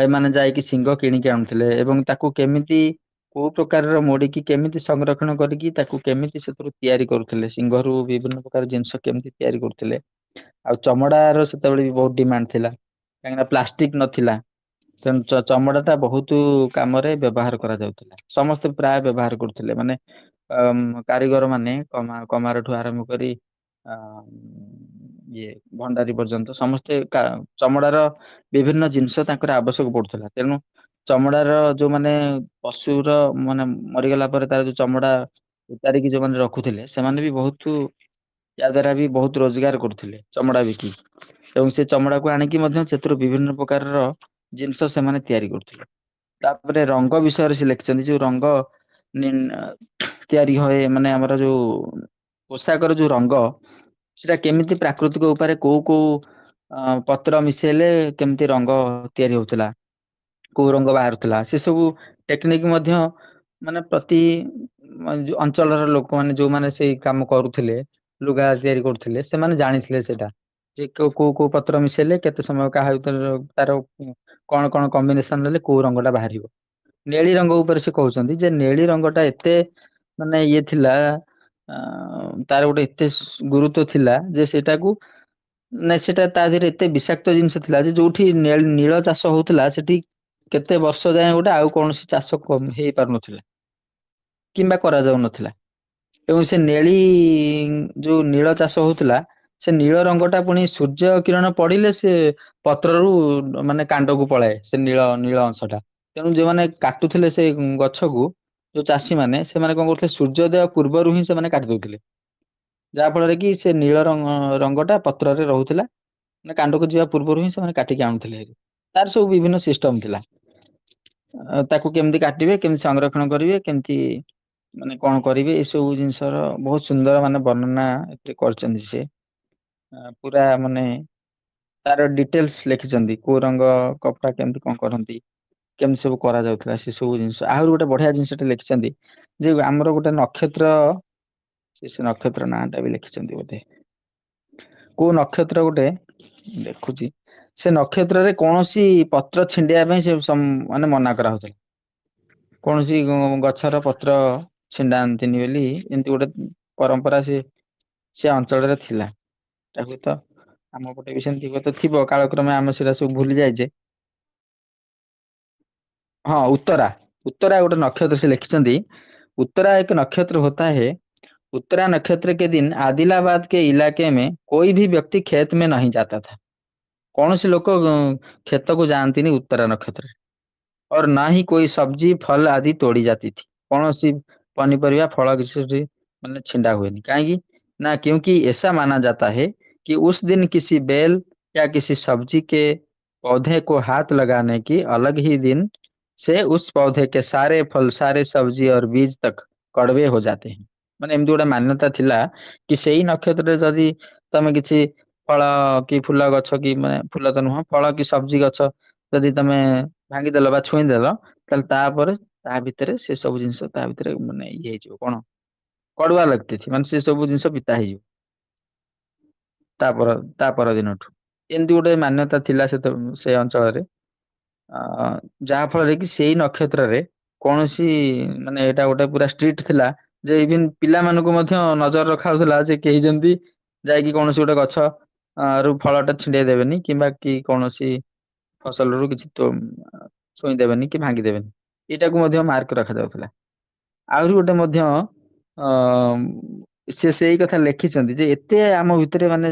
ଏମାନେ ଯାଇକି ଶିଙ୍ଗ କିଣିକି ଆଣୁଥିଲେ ଏବଂ ତାକୁ କେମିତି କୋଉ ପ୍ରକାରର ମୋଡିକି କେମିତି ସଂରକ୍ଷଣ କରିକି ତାକୁ କେମିତି ସେଥିରୁ ତିଆରି କରୁଥିଲେ, ସିଂହରୁ ବିଭିନ୍ନ ପ୍ରକାର ଜିନିଷ କେମିତି ତିଆରି କରୁଥିଲେ। ଆଉ ଚମଡାର ସେତେବେଳେ ବି ବହୁତ ଡିମାଣ୍ଡ ଥିଲା, କାହିଁକିନା ପ୍ଲାଷ୍ଟିକ ନଥିଲା। ତେଣୁ ଚମଡା ଟା ବହୁତ କାମରେ ବ୍ୟବହାର କରାଯାଉଥିଲା, ସମସ୍ତେ ପ୍ରାୟ ବ୍ୟବହାର କରୁଥିଲେ। ମାନେ କାରିଗର ମାନେ କମାରଠୁ ଆରମ୍ଭ କରି ଆ ଇଏ ଭଣ୍ଡାରୀ ପର୍ଯ୍ୟନ୍ତ ସମସ୍ତେ ଚମଡାର ବିଭିନ୍ନ ଜିନିଷ ତାଙ୍କର ଆବଶ୍ୟକ ପଡୁଥିଲା। ତେଣୁ ଚମଡାର ଯୋଉମାନେ ପଶୁର ମାନେ ମରିଗଲା ପରେ ତାର ଯୋଉ ଚମଡା ଉତାରିକି ଯୋଉମାନେ ରଖୁଥିଲେ, ସେମାନେ ବି ବହୁତ ୟା ଦ୍ଵାରା ବି ବହୁତ ରୋଜଗାର କରୁଥିଲେ ଚମଡା ବିକି। ଏବଂ ସେ ଚମଡାକୁ ଆଣିକି ମଧ୍ୟ ସେଥିରୁ ବିଭିନ୍ନ ପ୍ରକାରର ଜିନିଷ ସେମାନେ ତିଆରି କରୁଥିଲେ। ତାପରେ ରଙ୍ଗ ବିଷୟରେ ସେ ଲେଖିଛନ୍ତି, ଯୋଉ ରଙ୍ଗ ତିଆରି ହୁଏ, ମାନେ ଆମର ଯୋଉ ପୋଷାକର ଯୋଉ ରଙ୍ଗ ସେଟା କେମିତି ପ୍ରାକୃତିକ ଉପାୟରେ କୋଉ କୋଉ ପତ୍ର ମିଶେଇଲେ କେମିତି ରଙ୍ଗ ତିଆରି ହଉଥିଲା, କୋଉ ରଙ୍ଗ ବାହାରୁଥିଲା, ସେ ସବୁ ଟେକ୍ନିକ ମଧ୍ୟ ମାନେ ପ୍ରତି ଅଞ୍ଚଳର ଲୋକମାନେ ଯୋଉମାନେ ସେଇ କାମ କରୁଥିଲେ, ଲୁଗା ତିଆରି କରୁଥିଲେ, ସେମାନେ ଜାଣିଥିଲେ ସେଇଟା। ଯେ କୋଉ କୋଉ ପତ୍ର ମିଶେଇଲେ କେତେ ସମୟ କାହା ଭିତରେ ତାର କଣ କଣ କମ୍ବିନେସନ ନେଲେ କୋଉ ରଙ୍ଗ ଟା ବାହାରିବ। ନେଳି ରଙ୍ଗ ଉପରେ ସେ କହୁଛନ୍ତି ଯେ ନେଳି ରଙ୍ଗ ଟା ଏତେ ମାନେ ଇଏ ଥିଲା, ତାର ଗୋଟେ ଏତେ ଗୁରୁତ୍ବ ଥିଲା ଯେ ସେଇଟାକୁ ନାଇଁ ସେଇଟା ତା ଦେହରେ ଏତେ ବିଷାକ୍ତ ଜିନିଷ ଥିଲା ଯେ ଯୋଉଠି ନୀଳ ଚାଷ ହଉଥିଲା ସେଠି କେତେ ବର୍ଷ ଯାଏଁ ଗୋଟେ ଆଉ କୌଣସି ଚାଷ ହେଇ ପାରୁନଥିଲା କିମ୍ବା କରାଯାଉନଥିଲା। ଏବଂ ସେ ନେଳି ଯୋଉ ନୀଳ ଚାଷ ହଉଥିଲା, ସେ ନୀଳ ରଙ୍ଗ ଟା ପୁଣି ସୂର୍ଯ୍ୟ କିରଣ ପଡିଲେ ସେ ପତ୍ରରୁ ମାନେ କାଣ୍ଡକୁ ପଳାଏ, ସେ ନୀଳ ଅଂଶ ଟା। ତେଣୁ ଯୋଉମାନେ କାଟୁଥିଲେ ସେ ଗଛକୁ, ଯୋଉ ଚାଷୀ ମାନେ, ସେମାନେ କଣ କରୁଥିଲେ ସୂର୍ଯ୍ୟୋଦୟ ପୂର୍ବରୁ ହିଁ ସେମାନେ କାଟି ଦଉଥିଲେ। ଯାହା ଫଳରେ କି ସେ ନୀଳ ରଙ୍ଗଟା ପତ୍ରରେ ରହୁଥିଲା। ମାନେ କାଣ୍ଡକୁ ଯିବା ପୂର୍ବରୁ ହିଁ ସେମାନେ କାଟିକି ଆଣୁଥିଲେ, ତାର ସବୁ ବିଭିନ୍ନ ସିଷ୍ଟମ ଥିଲା। ତାକୁ କେମିତି କାଟିବେ, କେମିତି ସଂରକ୍ଷଣ କରିବେ, କେମିତି ମାନେ କଣ କରିବେ, ଏଇ ସବୁ ଜିନିଷର ବହୁତ ସୁନ୍ଦର ମାନେ ବର୍ଣ୍ଣନା ଏଥିରେ କରିଛନ୍ତି ସେ। ପୁରା ମାନେ ତାର ଡିଟେଲସ ଲେଖିଛନ୍ତି, କୋଉ ରଙ୍ଗ କପଡା କେମିତି କଣ କରନ୍ତି, କେମିତି ସବୁ କରାଯାଉଥିଲା ସେ ସବୁ ଜିନିଷ। ଆହୁରି ଗୋଟେ ବଢିଆ ଜିନିଷଟେ ଲେଖିଛନ୍ତି ଯେ ଆମର ଗୋଟେ ନକ୍ଷତ୍ର, ସେ ନକ୍ଷତ୍ର ନାଁ ଟା ବି ଲେଖିଛନ୍ତି ବୋଧେ, କୋଉ ନକ୍ଷତ୍ର ଗୋଟେ ଦେଖୁଛି, ସେ ନକ୍ଷତ୍ରରେ କୌଣସି ପତ୍ର ଛିଣ୍ଡିବା ପାଇଁ ସେ ମାନେ ମନା କରାହଉଥିଲା। କୌଣସି ଗଛର ପତ୍ର ଛିଣ୍ଡାନ୍ତିନି ବୋଲି ଏମିତି ଗୋଟେ ପରମ୍ପରା ସେ ଅଞ୍ଚଳରେ ଥିଲା। ତାକୁ ତ ଆମ ପଟେ ବି ସେମିତି ହୁଏତ ଥିବ, କାଳକ୍ରମେ ଆମେ ସେଇଟା ସବୁ ଭୁଲି ଯାଇଛେ। ହଁ ଉତ୍ତରା, ଉତ୍ତରା ଗୋଟେ ନକ୍ଷତ୍ର ସେ ଲେଖିଛନ୍ତି, उत्तरा एक नक्षत्र होता है। उत्तरा नक्षत्र के दिन आदिलाबाद के इलाके में कोई भी व्यक्ति खेत में नहीं जाता था। କୌଣସି ଲୋକ କ୍ଷେତକୁ ଯାଆନ୍ତିନି ଉତ୍ତରା ନକ୍ଷତ୍ରରେ। और ना ही कोई सब्जी फल आदि तोड़ी जाती थी। कौनसी पनीपरिया फल किसी मतलब छिंडा हुएनी, काहेंकि ना, क्योंकि ऐसा माना जाता है कि उस दिन किसी बेल या किसी सब्जी के पौधे को हाथ लगाने की अलग ही दिन से उस पौधे के सारे फल, सारे सब्जी और बीज तक कड़वे हो जाते हैं। ମାନେ ଏମିତି ଗୋଟେ ମାନ୍ୟତା ଥିଲା କି ସେଇ ନକ୍ଷତ୍ରରେ ଯଦି ତମେ କିଛି ଫଳ କି ଫୁଲ ଗଛ କି ମାନେ ଫୁଲ ତ ନୁହଁ, ଫଳ କି ସବଜି ଗଛ ଯଦି ତମେ ଭାଙ୍ଗିଦେଲ ବା ଛୁଇଁଦେଲ, ତାହେଲେ ତାପରେ ତା ଭିତରେ ସେ ସବୁ ଜିନିଷ ତା ଭିତରେ ମାନେ ଇଏ ହେଇଯିବ, କଣ କଡୁଆ ଲାଗିଥିବ, ମାନେ ସେ ସବୁ ଜିନିଷ ପିତା ହେଇଯିବ। ତା ପର ଦିନଠୁ ଏମିତି ଗୋଟେ ମାନ୍ୟତା ଥିଲା ସେ ଅଞ୍ଚଳରେ। ଅ ଯାହା ଫଳରେ କି ସେଇ ନକ୍ଷତ୍ରରେ କୌଣସି ମାନେ ଏଇଟା ଗୋଟେ ପୁରା ଷ୍ଟ୍ରିକ୍ଟ ଥିଲା ଯେ ଇଭିନ୍ ପିଲାମାନଙ୍କୁ ମଧ୍ୟ ନଜର ରଖାଯାଉଥିଲା ଯେ କେହି ଯେମିତି ଯାଇକି କୌଣସି ଗୋଟେ ଗଛ ରୁ ଫଳ ଟା ଛିଣ୍ଡେଇ ଦେବେନି, କିମ୍ବା କି କୌଣସି ଫସଲରୁ କିଛି ଛୁଇଁଦେବେନି କି ଭାଙ୍ଗିଦେବେନି, ଏଇଟାକୁ ମଧ୍ୟ ମାର୍କ ରଖାଯାଉଥିଲା। ଆହୁରି ଗୋଟେ ମଧ୍ୟ ସେ ସେଇ କଥା ଲେଖିଛନ୍ତି ଯେ ଏତେ ଆମ ଭିତରେ ମାନେ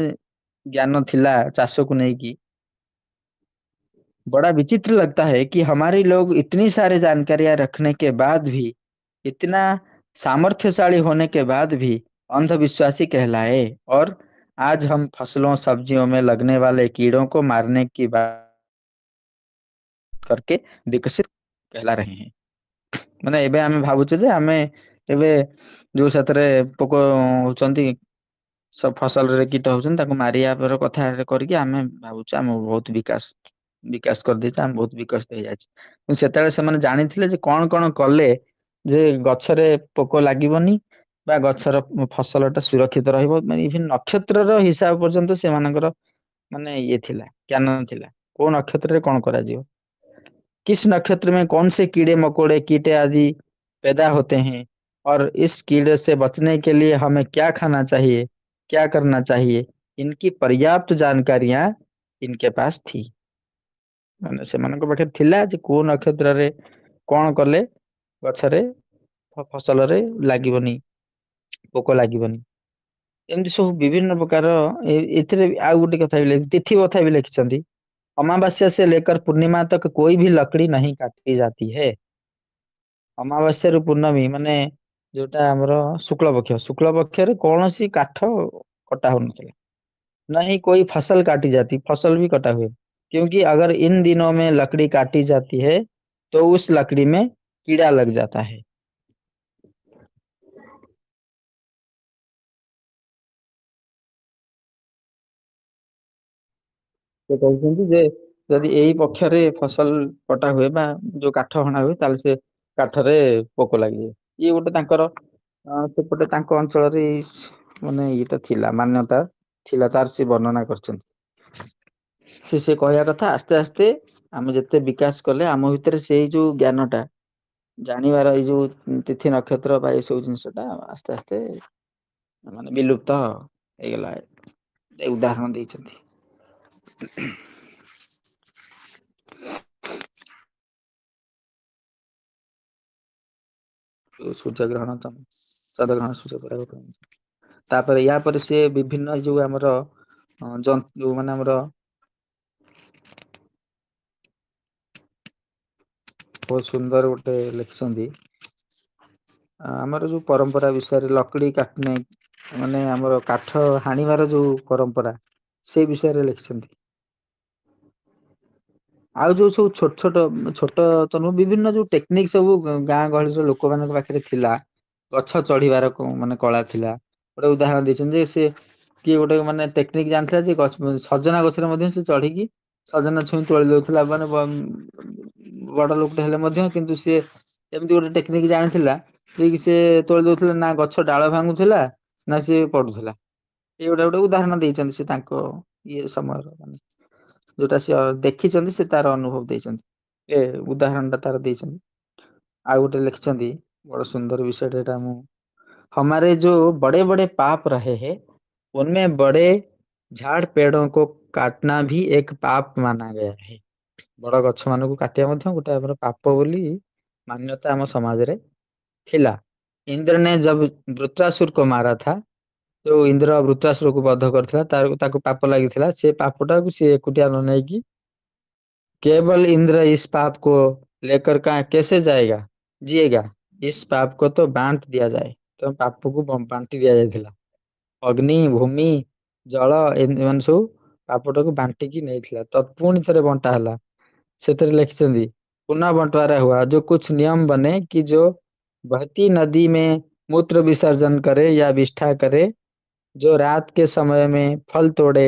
ଜ୍ଞାନ ଥିଲା ଚାଷକୁ ନେଇକି, बड़ा विचित्र लगता है कि हमारे लोग इतनी सारी जानकारियां रखने के बाद भी, इतना सामर्थ्यशाली होने के बाद भी अंधविश्वासी कहलाए, और आज हम फसलों सब्जियों में लगने वाले कीड़ों को मारने की बात करके विकसित कहला रहे हैं। ମାନେ ଏବେ ଆମେ ଭାବୁଛେ ଯେ ଆମେ ଏବେ ଯୋଉ ସେଥିରେ ପୋକ ହଉଛନ୍ତି, ସବୁ ଫସଲରେ କୀଟ ହଉଛନ୍ତି, ତାକୁ ମାରିବା ପର କଥା କରିକି ଆମେ ଭାବୁଛେ ଆମ ବହୁତ ବିକାଶ କରିଦେଇଛି, ଆମେ ବହୁତ ବିକଶିତ ହେଇଯାଇଛି। କିନ୍ତୁ ସେତେବେଳେ ସେମାନେ ଜାଣିଥିଲେ ଯେ କଣ କଣ କଲେ ଯେ ଗଛରେ ପୋକ ଲାଗିବନି ବା ଗଛର ଫସଲ ଟା ସୁରକ୍ଷିତ ରହିବ। ମାନେ ଇଭନ୍ ନକ୍ଷତ୍ରର ହିସାବ ପର୍ଯ୍ୟନ୍ତ ସେମାନଙ୍କର ମାନେ ଇଏ ଥିଲା, ଜ୍ଞାନ ଥିଲା, କୋଉ ନକ୍ଷତ୍ରରେ କଣ କରାଯିବ। किस नक्षत्र में कौन से कीड़े मकोड़े कीटे आदि पैदा होते हैं, और इस कीड़े से बचने के लिए हमें क्या खाना चाहिए, क्या करना चाहिए, इनकी पर्याप्त जानकारियां इनके पास थी। ମାନେ ସେମାନଙ୍କ ପାଖରେ ଥିଲା ଯେ କୋଉ ନକ୍ଷତ୍ରରେ କଣ କଲେ ଗଛରେ ଫସଲରେ ଲାଗିବନି, ପୋକ ଲାଗିବନି। ଏମିତି ସବୁ ବିଭିନ୍ନ ପ୍ରକାର ଏଥିରେ ଆଉ ଗୋଟେ କଥା ବି ତିଥି କଥା ବି ଲେଖିଛନ୍ତି। अमावस्या से लेकर पूर्णिमा तक कोई भी लकड़ी नहीं काटी जाती है। अमावस्या ରୁ ପୂର୍ଣ୍ଣମୀ ମାନେ ଯୋଉଟା ଆମର ଶୁକ୍ଳ ପକ୍ଷରେ କୌଣସି କାଠ କଟା ହଉନଥିଲା। नहीं कोई फसल काटी जाती, फसल भी कटा हुए, क्योंकि अगर इन दिनों में लकड़ी काटी जाती है तो उस लकड़ी में कीड़ा लग जाता है। ସେ କହୁଛନ୍ତି ଯେ ଯଦି ଏଇ ପକ୍ଷରେ ଫସଲ କଟା ହୁଏ ବା ଯୋଉ କାଠ ହଣା ହୁଏ ତାହେଲେ ସେ କାଠରେ ପୋକ ଲାଗିବେ। ଇଏ ଗୋଟେ ତାଙ୍କର ସେପଟେ ତାଙ୍କ ଅଞ୍ଚଳରେ ମାନେ ଇଏଟା ଥିଲା, ମାନ୍ୟତା ଥିଲା, ତାର ସେ ବର୍ଣ୍ଣନା କରିଛନ୍ତି। ସେ କହିବା କଥା ଆସ୍ତେ ଆସ୍ତେ ଆମେ ଯେତେ ବିକାଶ କଲେ ଆମ ଭିତରେ ସେଇ ଯୋଉ ଜ୍ଞାନଟା ଜାଣିବାର ଏଇ ଯୋଉ ତିଥି ନକ୍ଷତ୍ର ବା ଏଇ ସବୁ ଜିନିଷଟା ଆସ୍ତେ ଆସ୍ତେ ମାନେ ବିଲୁପ୍ତ ହେଇଗଲା। ଏ ଉଦାହରଣ ଦେଇଛନ୍ତି। ସୂର୍ଯ୍ୟଗ୍ରହଣ ଚନ୍ଦ୍ରଗ୍ରହଣ ସୂର୍ଯ୍ୟପରାଗ। ତାପରେ ୟା ପରେ ସେ ବିଭିନ୍ନ ଯୋଉ ଆମର ଯୋଉ ମାନେ ଆମର ବହୁତ ସୁନ୍ଦର ଗୋଟେ ଲେଖିଛନ୍ତି ଆମର ଯୋଉ ପରମ୍ପରା ବିଷୟରେ, ଲକଡି କାଟ ନାହିଁ ମାନେ ଆମର କାଠ ହାଣିବାର ଯୋଉ ପରମ୍ପରା ସେଇ ବିଷୟରେ ଲେଖିଛନ୍ତି। ଆଉ ଯୋଉ ସବୁ ଛୋଟ ତ ନୁହଁ, ବିଭିନ୍ନ ଯୋଉ ଟେକ୍ନିକ ସବୁ ଗାଁ ଗହଳିର ଲୋକମାନଙ୍କ ପାଖରେ ଥିଲା, ଗଛ ଚଢିବାର ମାନେ କଳା ଥିଲା। ଗୋଟେ ଉଦାହରଣ ଦେଇଛନ୍ତି ଯେ ସେ କିଏ ଗୋଟେ ମାନେ ଟେକ୍ନିକ ଜାଣିଥିଲା ଯେ ସଜନା ଗଛରେ ମଧ୍ୟ ସେ ଚଢିକି ସଜନା ଛୁଇଁ ତୋଳି ଦଉଥିଲା। ମାନେ ବଡ ଲୋକଟେ ହେଲେ ମଧ୍ୟ କିନ୍ତୁ ସିଏ ଏମିତି ଗୋଟେ ଟେକ୍ନିକ ଜାଣିଥିଲା ଯେ କି ସେ ତୋଳି ଦଉଥିଲା, ନା ଗଛ ଡାଳ ଭାଙ୍ଗୁଥିଲା ନା ସିଏ ପଡୁଥିଲା। ଏଇ ଗୋଟେ ଉଦାହରଣ ଦେଇଛନ୍ତି ସେ ତାଙ୍କ ଇଏ ସମୟର ମାନେ ଯୋଉଟା ସେ ଦେଖିଛନ୍ତି, ସେ ତାର ଅନୁଭବ ଦେଇଛନ୍ତି, ଏ ଉଦାହରଣ ଟା ତାର ଦେଇଛନ୍ତି। ଆଉ ଗୋଟେ ଲେଖିଛନ୍ତି ବଡ ସୁନ୍ଦର ବିଷୟଟା, ଏଟା ମୁଁ हमारे जो बड़े बड़े पाप रहे हैं उनमें बड़े झाड़ पेड़ों को काटना भी एक पाप माना गया है। ବଡ ଗଛ ମାନଙ୍କୁ କାଟିବା ମଧ୍ୟ ଗୋଟେ ଆମର ପାପ ବୋଲି ମାନ୍ୟତା ଆମ ସମାଜରେ ଥିଲା। इंद्र ने जब वृत्रासुर को मारा था, ଯୋଉ ଇନ୍ଦ୍ର ବୃତ୍ରାସୁରକୁ ବଧ କରିଥିଲା ତାକୁ ପାପ ଲାଗିଥିଲା, ସେ ପାପଟାକୁ ସିଏ ଏକୁଟିଆ ନ ନେଇକି केवल इंद्र इस पाप को लेकर कहा कैसे जाएगा जिएगा, इस पाप को तो बांट दिया जाए। तो ପାପକୁ ବାଣ୍ଟି ଦିଆଯାଇଥିଲା। ଅଗ୍ନି, ଭୂମି, ଜଳ ଏମାନେ ସବୁ ପାପଟାକୁ ବାଣ୍ଟିକି ନେଇଥିଲା, ତ ପୁଣି ଥରେ ବଣ୍ଟା ହେଲା। ସେଥିରେ ଲେଖିଛନ୍ତି पुनः बंटवारा हुआ, जो कुछ नियम बने कि जो बहती नदी में मूत्र विसर्जन करे या विष्ठा करे, जो रात के समय में फल तोड़े,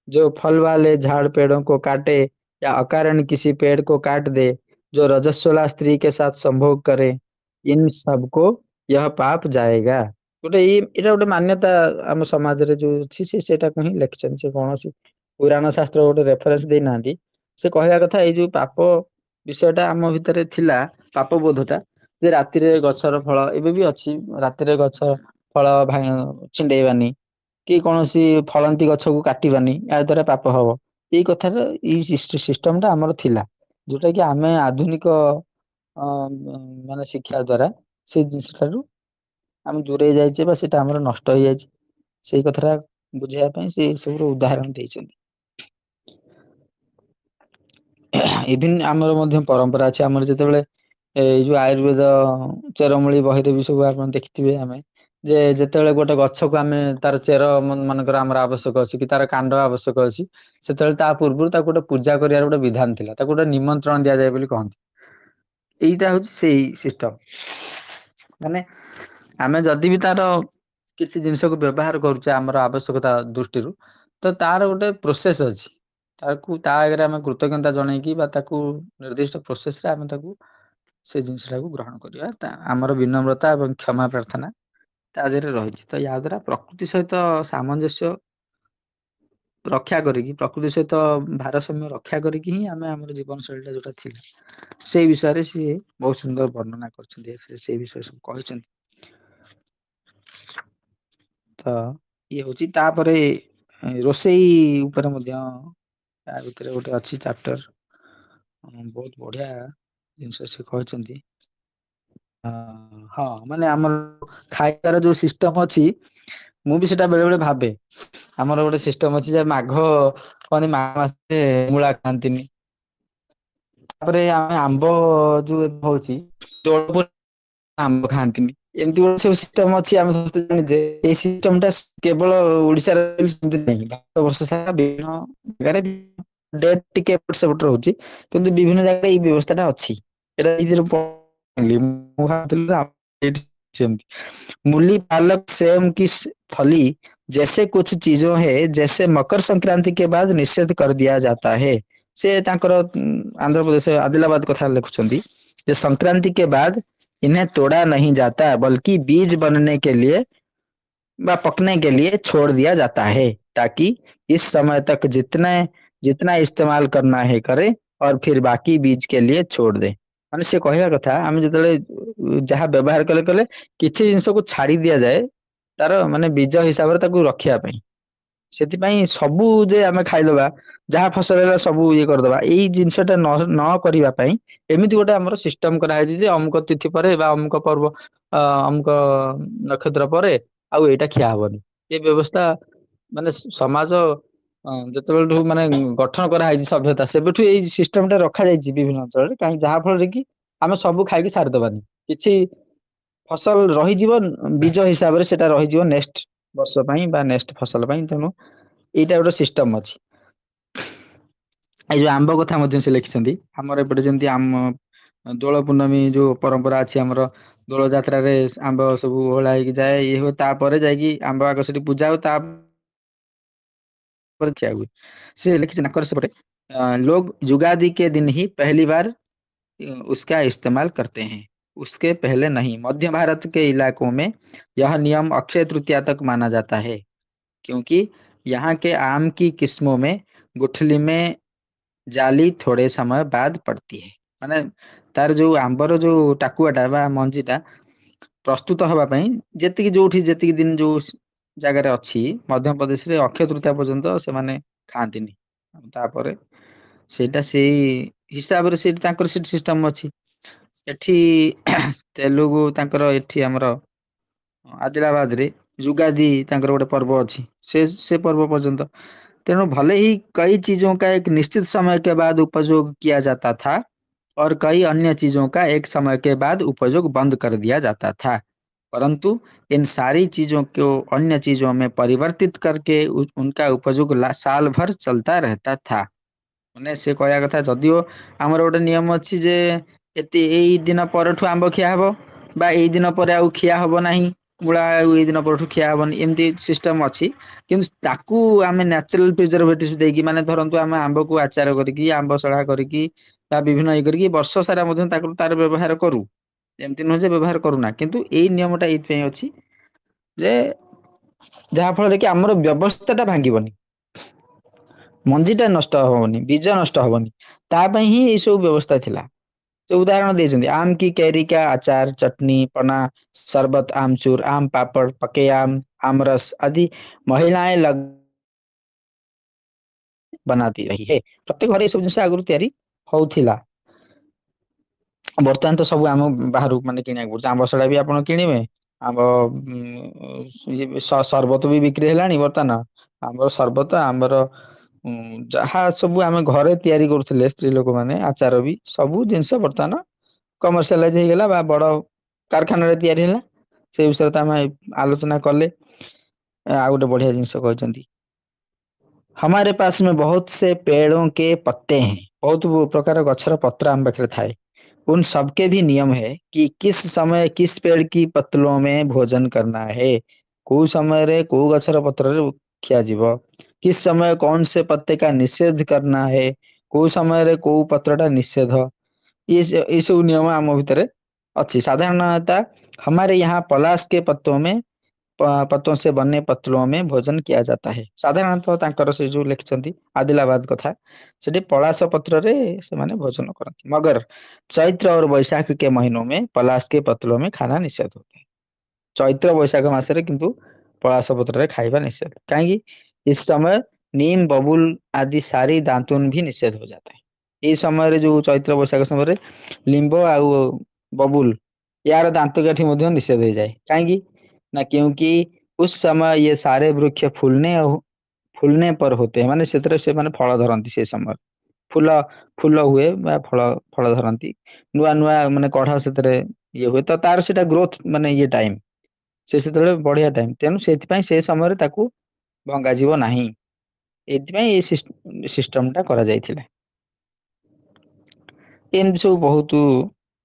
जो फल वाले झाड़ पेड़ों को काटे या अकारण किसी पेड़ को काट दे, जो रजस्वला स्त्री के साथ संभोग करे, इन सबको यह पाप जाएगा। ଗୋଟେ ଏଇଟା ଗୋଟେ ମାନ୍ୟତା ଆମ ସମାଜରେ ଯୋଉ ଅଛି, ସେ ସେଇଟାକୁ ହିଁ ଲେଖିଛନ୍ତି। ସେ କୌଣସି ପୁରାଣ ଶାସ୍ତ୍ର ଗୋଟେ ରେଫରେନ୍ସ ଦେଇନାହାନ୍ତି। ସେ କହିବା କଥା ଏଇ ଯୋଉ ପାପ ବିଷୟଟା ଆମ ଭିତରେ ଥିଲା, ପାପ ବୋଧଟା, ଯେ ରାତିରେ ଗଛର ଫଳ ଏବେ ବି ଅଛି, ରାତିରେ ଗଛ ଫଳ ଛିଣ୍ଡେଇବାନି କି କୌଣସି ଫଳନ୍ତି ଗଛକୁ କାଟିବାନି, ଏହା ଦ୍ଵାରା ପାପ ହବ। ଏଇ କଥାର ଏଇ ସିଷ୍ଟମ ଟା ଆମର ଥିଲା, ଯୋଉଟା କି ଆମେ ଆଧୁନିକ ମାନେ ଶିକ୍ଷା ଦ୍ଵାରା ସେଇ ଜିନିଷ ଠାରୁ ଆମେ ଦୂରେଇ ଯାଇଛେ ବା ସେଇଟା ଆମର ନଷ୍ଟ ହେଇଯାଇଛି। ସେଇ କଥାଟା ବୁଝେଇବା ପାଇଁ ସେ ସବୁର ଉଦାହରଣ ଦେଇଛନ୍ତି। ଇଭିନ୍ ଆମର ମଧ୍ୟ ପରମ୍ପରା ଅଛି। ଆମର ଯେତେବେଳେ ଏଇ ଯୋଉ ଆୟୁର୍ବେଦ ଚେରମୂଳି ବହିରେ ବି ସବୁ ଆପଣ ଦେଖିଥିବେ, ଆମେ ଯେ ଯେତେବେଳେ ଗୋଟେ ଗଛକୁ ଆମେ ତାର ଚେର ମନେକର ଆମର ଆବଶ୍ୟକ ଅଛି କି ତାର କାଣ୍ଡ ଆବଶ୍ୟକ ଅଛି, ସେତେବେଳେ ତା ପୂର୍ବରୁ ତାକୁ ଗୋଟେ ପୂଜା କରିବାର ଗୋଟେ ବିଧାନ ଥିଲା, ତାକୁ ଗୋଟେ ନିମନ୍ତ୍ରଣ ଦିଆଯାଏ ବୋଲି କହନ୍ତି। ଏଇଟା ହଉଛି ସେଇ ସିଷ୍ଟମ। ମାନେ ଆମେ ଯଦି ବି ତାର କିଛି ଜିନିଷକୁ ବ୍ୟବହାର କରୁଛେ ଆମର ଆବଶ୍ୟକତା ଦୃଷ୍ଟିରୁ, ତ ତାର ଗୋଟେ ପ୍ରୋସେସ ଅଛି। ତାକୁ ତା ଆଗରେ ଆମେ କୃତଜ୍ଞତା ଜଣେଇକି ବା ତାକୁ ନିର୍ଦ୍ଦିଷ୍ଟ ପ୍ରୋସେସରେ ଆମେ ତାକୁ ସେ ଜିନିଷଟାକୁ ଗ୍ରହଣ କରିବା, ଆମର ବିନମ୍ରତା ଏବଂ କ୍ଷମା ପ୍ରାର୍ଥନା ତା ଦେହରେ ରହିଛି। ତ ୟା ଦ୍ଵାରା ପ୍ରକୃତି ସହିତ ସାମଞ୍ଜସ୍ୟ ରକ୍ଷା କରିକି, ପ୍ରକୃତି ସହିତ ଭାରସାମ୍ୟ ରକ୍ଷା କରିକି ହିଁ ଆମେ ଆମର ଜୀବନ ଶୈଳୀଟା ଯୋଉଟା ଥିଲା ସେଇ ବିଷୟରେ ସିଏ ବହୁତ ସୁନ୍ଦର ବର୍ଣ୍ଣନା କରିଛନ୍ତି, ସେଇ ବିଷୟରେ ସବୁ କହିଛନ୍ତି। ତ ଇଏ ହଉଛି, ତାପରେ ରୋଷେଇ ଉପରେ ମଧ୍ୟ ତା ଭିତରେ ଗୋଟେ ଅଛି ଚାପ୍ଟର, ବହୁତ ବଢିଆ ଜିନିଷ ସେ କହିଛନ୍ତି। ହଁ ମାନେ ଆମର ଖାଇବାର ଯୋଉ ସିଷ୍ଟମ ଅଛି, ମୁଁ ବି ସେଟା ବେଳେ ବେଳେ ଭାବେ ଆମର ଗୋଟେ ସିଷ୍ଟମ ଅଛି ଯେ ମାଘ କହନ୍ତି ମାଘ ମାସରେ ମୂଳା ଖାଆନ୍ତିନି। ତାପରେ ଆମେ ଆମ୍ବ ଯୋଉ ଏବେ ହଉଛି ଆମ୍ବ ଖାଆନ୍ତିନି, ଏମିତି ଗୋଟେ ସବୁ ସିଷ୍ଟମ ଅଛି। ଆମେ ସମସ୍ତେ ଜାଣିଛେ ଏଇ ସିଷ୍ଟମ ଟା କେବଳ ଓଡିଶାରେ ନାହିଁ, ଭାରତ ବର୍ଷ ସାରା ବିଭିନ୍ନ ଜାଗାରେ ଡେଟ୍ ଟିକେ ଏପଟ ସେପଟ ରହୁଛି, କିନ୍ତୁ ବିଭିନ୍ନ ଜାଗାରେ ଏଇ ବ୍ୟବସ୍ଥା ଟା ଅଛି। ଏଇଟା ମୁଁ ଭାବୁଥିଲି मूली पालक सेम की फली जैसे कुछ चीजों है जैसे मकर संक्रांति के बाद निषेध कर दिया जाता है। से तांकर आंध्र प्रदेश आदिलाबाद कथा लिखुଛନ୍ତି ଯେ संक्रांति के बाद इन्हें तोड़ा नहीं जाता बल्कि बीज बनने के लिए व पकने के लिए छोड़ दिया जाता है, ताकि इस समय तक जितना जितना इस्तेमाल करना है करे और फिर बाकी बीज के लिए छोड़ दे। ମାନେ ସେ କହିବା କଥା ଆମେ ଯେତେବେଳେ ଯାହା ବ୍ୟବହାର କଲେ କଲେ କିଛି ଜିନିଷକୁ ଛାଡି ଦିଆଯାଏ ତାର ମାନେ ବୀଜ ହିସାବରେ ତାକୁ ରଖିବା ପାଇଁ। ସେଥିପାଇଁ ସବୁ ଯେ ଆମେ ଖାଇଦବା, ଯାହା ଫସଲ ହେଲା ସବୁ ଇଏ କରିଦବା, ଏଇ ଜିନିଷଟା ନ କରିବା ପାଇଁ ଏମିତି ଗୋଟେ ଆମର ସିଷ୍ଟମ କରାହେଇଛି ଯେ ଅମୁକ ତିଥି ପରେ ବା ଅମୁକ ପର୍ବ ଅମୁକ ନକ୍ଷତ୍ର ପରେ ଆଉ ଏଇଟା ଖିଆ ହବନି। ଏ ବ୍ୟବସ୍ଥା ମାନେ ସମାଜ ଯେତେବେଳଠୁ ମାନେ ଗଠନ କରାହେଇଛି ସଭ୍ୟତା, ସେବେଠୁ ଏଇ ସିଷ୍ଟମ ଟା ରଖାଯାଇଛି ବିଭିନ୍ନ ଅଞ୍ଚଳରେ, କାହିଁକି ଯାହା ଫଳରେ କି ଆମେ ସବୁ ଖାଇକି ସାରିଦବାନି, କିଛି ଫସଲ ରହିଯିବ ବୀଜ ହିସାବରେ, ସେଟା ରହିଯିବ ନେକ୍ସଟ ବର୍ଷ ପାଇଁ ବା ନେକ୍ସଟ ଫସଲ ପାଇଁ। ତେଣୁ ଏଇଟା ଗୋଟେ ସିଷ୍ଟମ ଅଛି। ଏଇ ଯୋଉ ଆମ୍ବ କଥା ମଧ୍ୟ ସେ ଲେଖିଛନ୍ତି, ଆମର ଏପଟେ ଯେମିତି ଆମ ଦୋଳ ପୂର୍ଣ୍ଣମୀ ଯୋଉ ପରମ୍ପରା ଅଛି ଆମର, ଦୋଳ ଯାତ୍ରାରେ ଆମ୍ବ ସବୁ ଓହଳା ହେଇକି ଯାଏ, ଇଏ ହୁଏ, ତାପରେ ଯାଇକି ଆମ୍ବ ଆଗ ସେଠି ପୂଜା ହୁଏ, ଖିଆ हुए। से लेकिन नक्कर से बड़े लोग युगादि के दिन ही पहली बार उसका इस्तेमाल करते हैं, उसके पहले नहीं। मध्य भारत के इलाकों में यह नियम अक्षय तृतीया तक माना जाता है, क्योंकि यहाँ के आम की किस्मों में गुठली में जाली थोड़े समय बाद पड़ती है। माने तार जो आंबर जो टाकुआटा बा मंजीटा प्रस्तुत हवा ପାଇଁ ଯେତିକି ଯୋଉଠି ଯେତିକି ଦିନ ଯୋଉ ଜାଗାରେ ଅଛି ମଧ୍ୟପ୍ରଦେଶରେ ଅକ୍ଷୟ ତୃତୀୟା ପର୍ଯ୍ୟନ୍ତ ସେମାନେ ଖାଆନ୍ତିନି। ତାପରେ ସେଇଟା ସେଇ ହିସାବରେ ସେଇଠି ତାଙ୍କର ସେଠି ସିଷ୍ଟମ ଅଛି। ଏଠି ତେଲୁଗୁ ତାଙ୍କର ଏଠି ଆମର आदिलाबाद रे युगादि तांकर ଗୋଟେ पर्व ଅଛି, से पर्व पर्यंत। तेणु भले ही कई चीजों का एक निश्चित समय के बाद उपयोग किया जाता था और कई अन्य चीजों का एक समय के बाद उपयोग बंद कर दिया जाता था, परंतु इन सारी चीजों को अन्य चीजों में परिवर्तित करके उनका उपयोग साल भर चलता रहता था। ମାନେ ସେ କହିବା କଥା ଯଦିଓ ଆମର ଗୋଟେ ନିୟମ ଅଛି ଯେ ଏଇ ଦିନ ପରଠୁ ଆମ୍ବ ଖିଆ ହବ ବା ଏଇ ଦିନ ପରେ ଆଉ ଖିଆ ହବ ନାହିଁ, ମୂଳା ଆଉ ଏଇ ଦିନ ପରଠୁ ଖିଆ ହବନି, ଏମିତି ସିଷ୍ଟମ ଅଛି। କିନ୍ତୁ ତାକୁ ଆମେ ନ୍ୟାଚୁରାଲ ପ୍ରିଜର୍ଭେଟିଭ ଦେଇକି, ମାନେ ଧରନ୍ତୁ ଆମେ ଆମ୍ବକୁ ଆଚାର କରିକି ଆମ୍ବ ସଢା କରିକି ବା ବିଭିନ୍ନ ଇଏ କରିକି ବର୍ଷ ସାରା ମଧ୍ୟ ତାକୁ ତାର ବ୍ୟବହାର କରୁ। ଏମିତି ନୁହେଁ ଯେ ବ୍ୟବହାର କରୁନା, କିନ୍ତୁ ଏଇ ନିୟମଟା ଏଇଥିପାଇଁ ଅଛି ଯେ ଯାହା ଫଳରେ କି ଆମର ବ୍ୟବସ୍ଥା ଟା ଭାଙ୍ଗିବନି, ମଞ୍ଜିଟା ନଷ୍ଟ ହବନି, ବୀଜ ନଷ୍ଟ ହବନି, ତା ପାଇଁ ହିଁ ଏଇ ସବୁ ବ୍ୟବସ୍ଥା ଥିଲା। तो उदाहरण ଦେଇଛନ୍ତି आम की कैरी का अचार, चटनी, पना, शरबत, आमचूर, आम पापड़, पके आम रस आदि महिलाएं बनाती रही है। प्रत्येक घरे सब जिनिस आगु तैयारी होउथिला। ବର୍ତ୍ତମାନ ତ ସବୁ ଆମ ବାହାରୁ ମାନେ କିଣିବାକୁ ପଡୁଛି। ଆମ୍ବ ସଢା ବି ଆପଣ କିଣିବେ, ଆମ୍ବ ସରବତ ବି ବିକ୍ରି ହେଲାଣି ବର୍ତ୍ତମାନ। ଆମ୍ବର ସରବତ, ଆମ୍ବର ଯାହା ସବୁ ଆମେ ଘରେ ତିଆରି କରୁଥିଲେ ସ୍ତ୍ରୀ ଲୋକମାନେ, ଆଚାର ବି ସବୁ ଜିନିଷ ବର୍ତ୍ତମାନ କମର୍ସିଆଲାଇଜ ହେଇଗଲା ବା ବଡ କାରଖାନାରେ ତିଆରି ହେଲା। ସେଇ ବିଷୟରେ ତ ଆମେ ଆଲୋଚନା କଲେ। ଆଉ ଗୋଟେ ବଢିଆ ଜିନିଷ କହିଛନ୍ତି, हमारे पास में बहुत से पेड़ों के पत्ते हैं। बहुत प्रकार गछर पत्र आम पाखरे थाए। उन सबके भी नियम है कि किस समय किस पेड़ की पत्तलों में भोजन करना है, कोउ समय रे कोउ गछर पत्र रे खिया जीव, किस समय कौन से पत्ते का निषेध करना है, कोउ समय रे कोउ पत्रटा निषेध, ये सब नियम आम भितर अच्छी। साधारणतः हमारे यहाँ पलाश के पत्तों में पत्तों से बने पतलुओं में भोजन किया जाता है। साधारणतः तांकर से जो लिखिଛନ୍ତି आदिलाबाद कथा सेठी पलाश पत्र रे से माने भोजन करती, मगर चैत्र और वैशाख के महीनों में पलाश के पत्तलों में खाना निषेध होता है। चैत्र वैशाख मासरे किंतु पलाश पत्र रे खाइबा निषेध, काहेकि इस समय नीम बबुल आदि सारी दांतुन भी निषेध हो जाता है। ये समय रे जो चैत्र वैशाख समय रे लिंब आउ बबुल यार दांत काठी ମଧ୍ୟ निषेध हो जाए, काहेकि ना क्योंकि उस समय ये सारे वृक्ष फूलने पर होते हैं, माने सेतरे से माने फल धरंती से समय फूल फूल हुए बा फल फल धरंती नुआ नुआ माने कढ़ सेतरे ये हुए तो तार सेटा ग्रोथ माने ये टाइम से सेतरे बढ़िया टाइम, तेनु सेति पई से समय रे ताकू भंगा जीव नाही, एति पई ए सिस्टम टा करा जायथिला। एम सब बहुत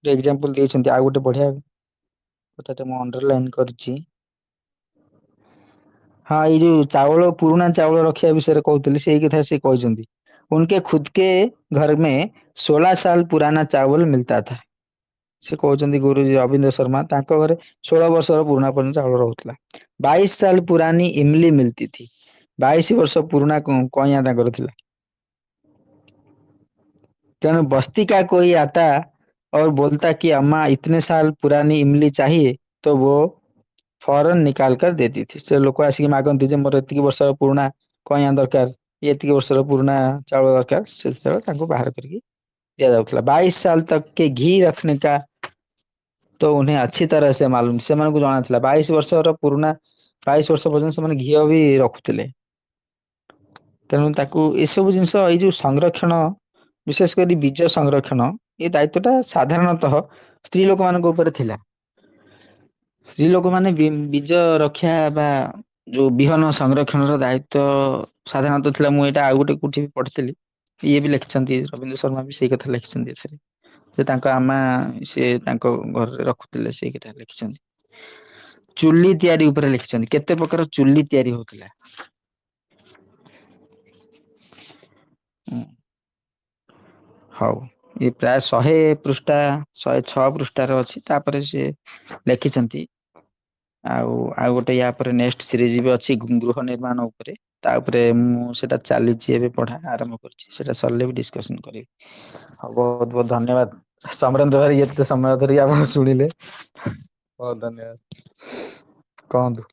एग्जांपल ଦେଇଛନ୍ତି। आ गोटे बढ़िया कथा मैं अंडरलाइन करछि। हाँ ये जो चावल पुराना चावल रखिया विषय कहते से कथा से कहते उनके खुद के घर में 16 साल पुराना चावल मिलता था। से कहते गुरुजी रविंद्र शर्मा तांको घरे 16 वर्ष पुराना पुराना चावल रहउतला। 22 साल पुरानी इमली मिलती थी। 22 वर्ष पुराना कइया तांकर थिला। तेणु बस्ती का कोई आता और बोलता कि अम्मा इतने साल पुरानी इमली चाहिए तो वो फौरन निकाल कर देती थी। से लोक आसिक मागंती जे मोर एतिकी वर्षर पुराना कइया दरकार, ये एतिकी वर्षर पुराना चावल दरकार, से तांको बाहर करके दिया जाउतला। 22 साल तक के घी रखने का तो उन्हें अच्छी तरह से मालूम, से मन को जाना था। 22 वर्षर पुराना 22 वर्ष पर्यंत से घी भी रखुले। तेणु ताकू ए सब जिनस ये जो संरक्षण विशेष कर बीज संरक्षण ये दायित्वटा साधारणतः स्त्री लोक मान ऊपर थिला। स्त्री लोक माने बीज रक्षा बा जो बिहन संरक्षण दायित्व साधारणतः थिला। मु एटा आ गोटे कोठी भी पढ़िଥିଲି, ये भी लिखिଛନ୍ତି रविंद्र शर्मा भी सेई कथा लिखिଛନ୍ତି एथरे जे तांका आमा से तांको घर रे रखुଥିଲେ, सेई कथा लिखिଛନ୍ତି। चुल्ली तयारी ऊपर लिखिଛନ୍ତି, केते प्रकार चुल्ली तयारी होतला। हाउ ये प्राय 100 पृष्ठा 106 पृष्ठार अछि, तापर से लिखिଛନ୍ତି। आ गोटे या पर नेक्स्ट सीरीज भी अछि गृह निर्माण ऊपर, ता ऊपर मु सेटा चलीछि एबे पढ़ा आरंभ करछि, सेटा सरले भी डिस्कशन करी। बहुत बहुत धन्यवाद समरेंद्र भाई, एते समय धरि आपण सुनिले, बहुत धन्यवाद। कहନ୍ତୁ।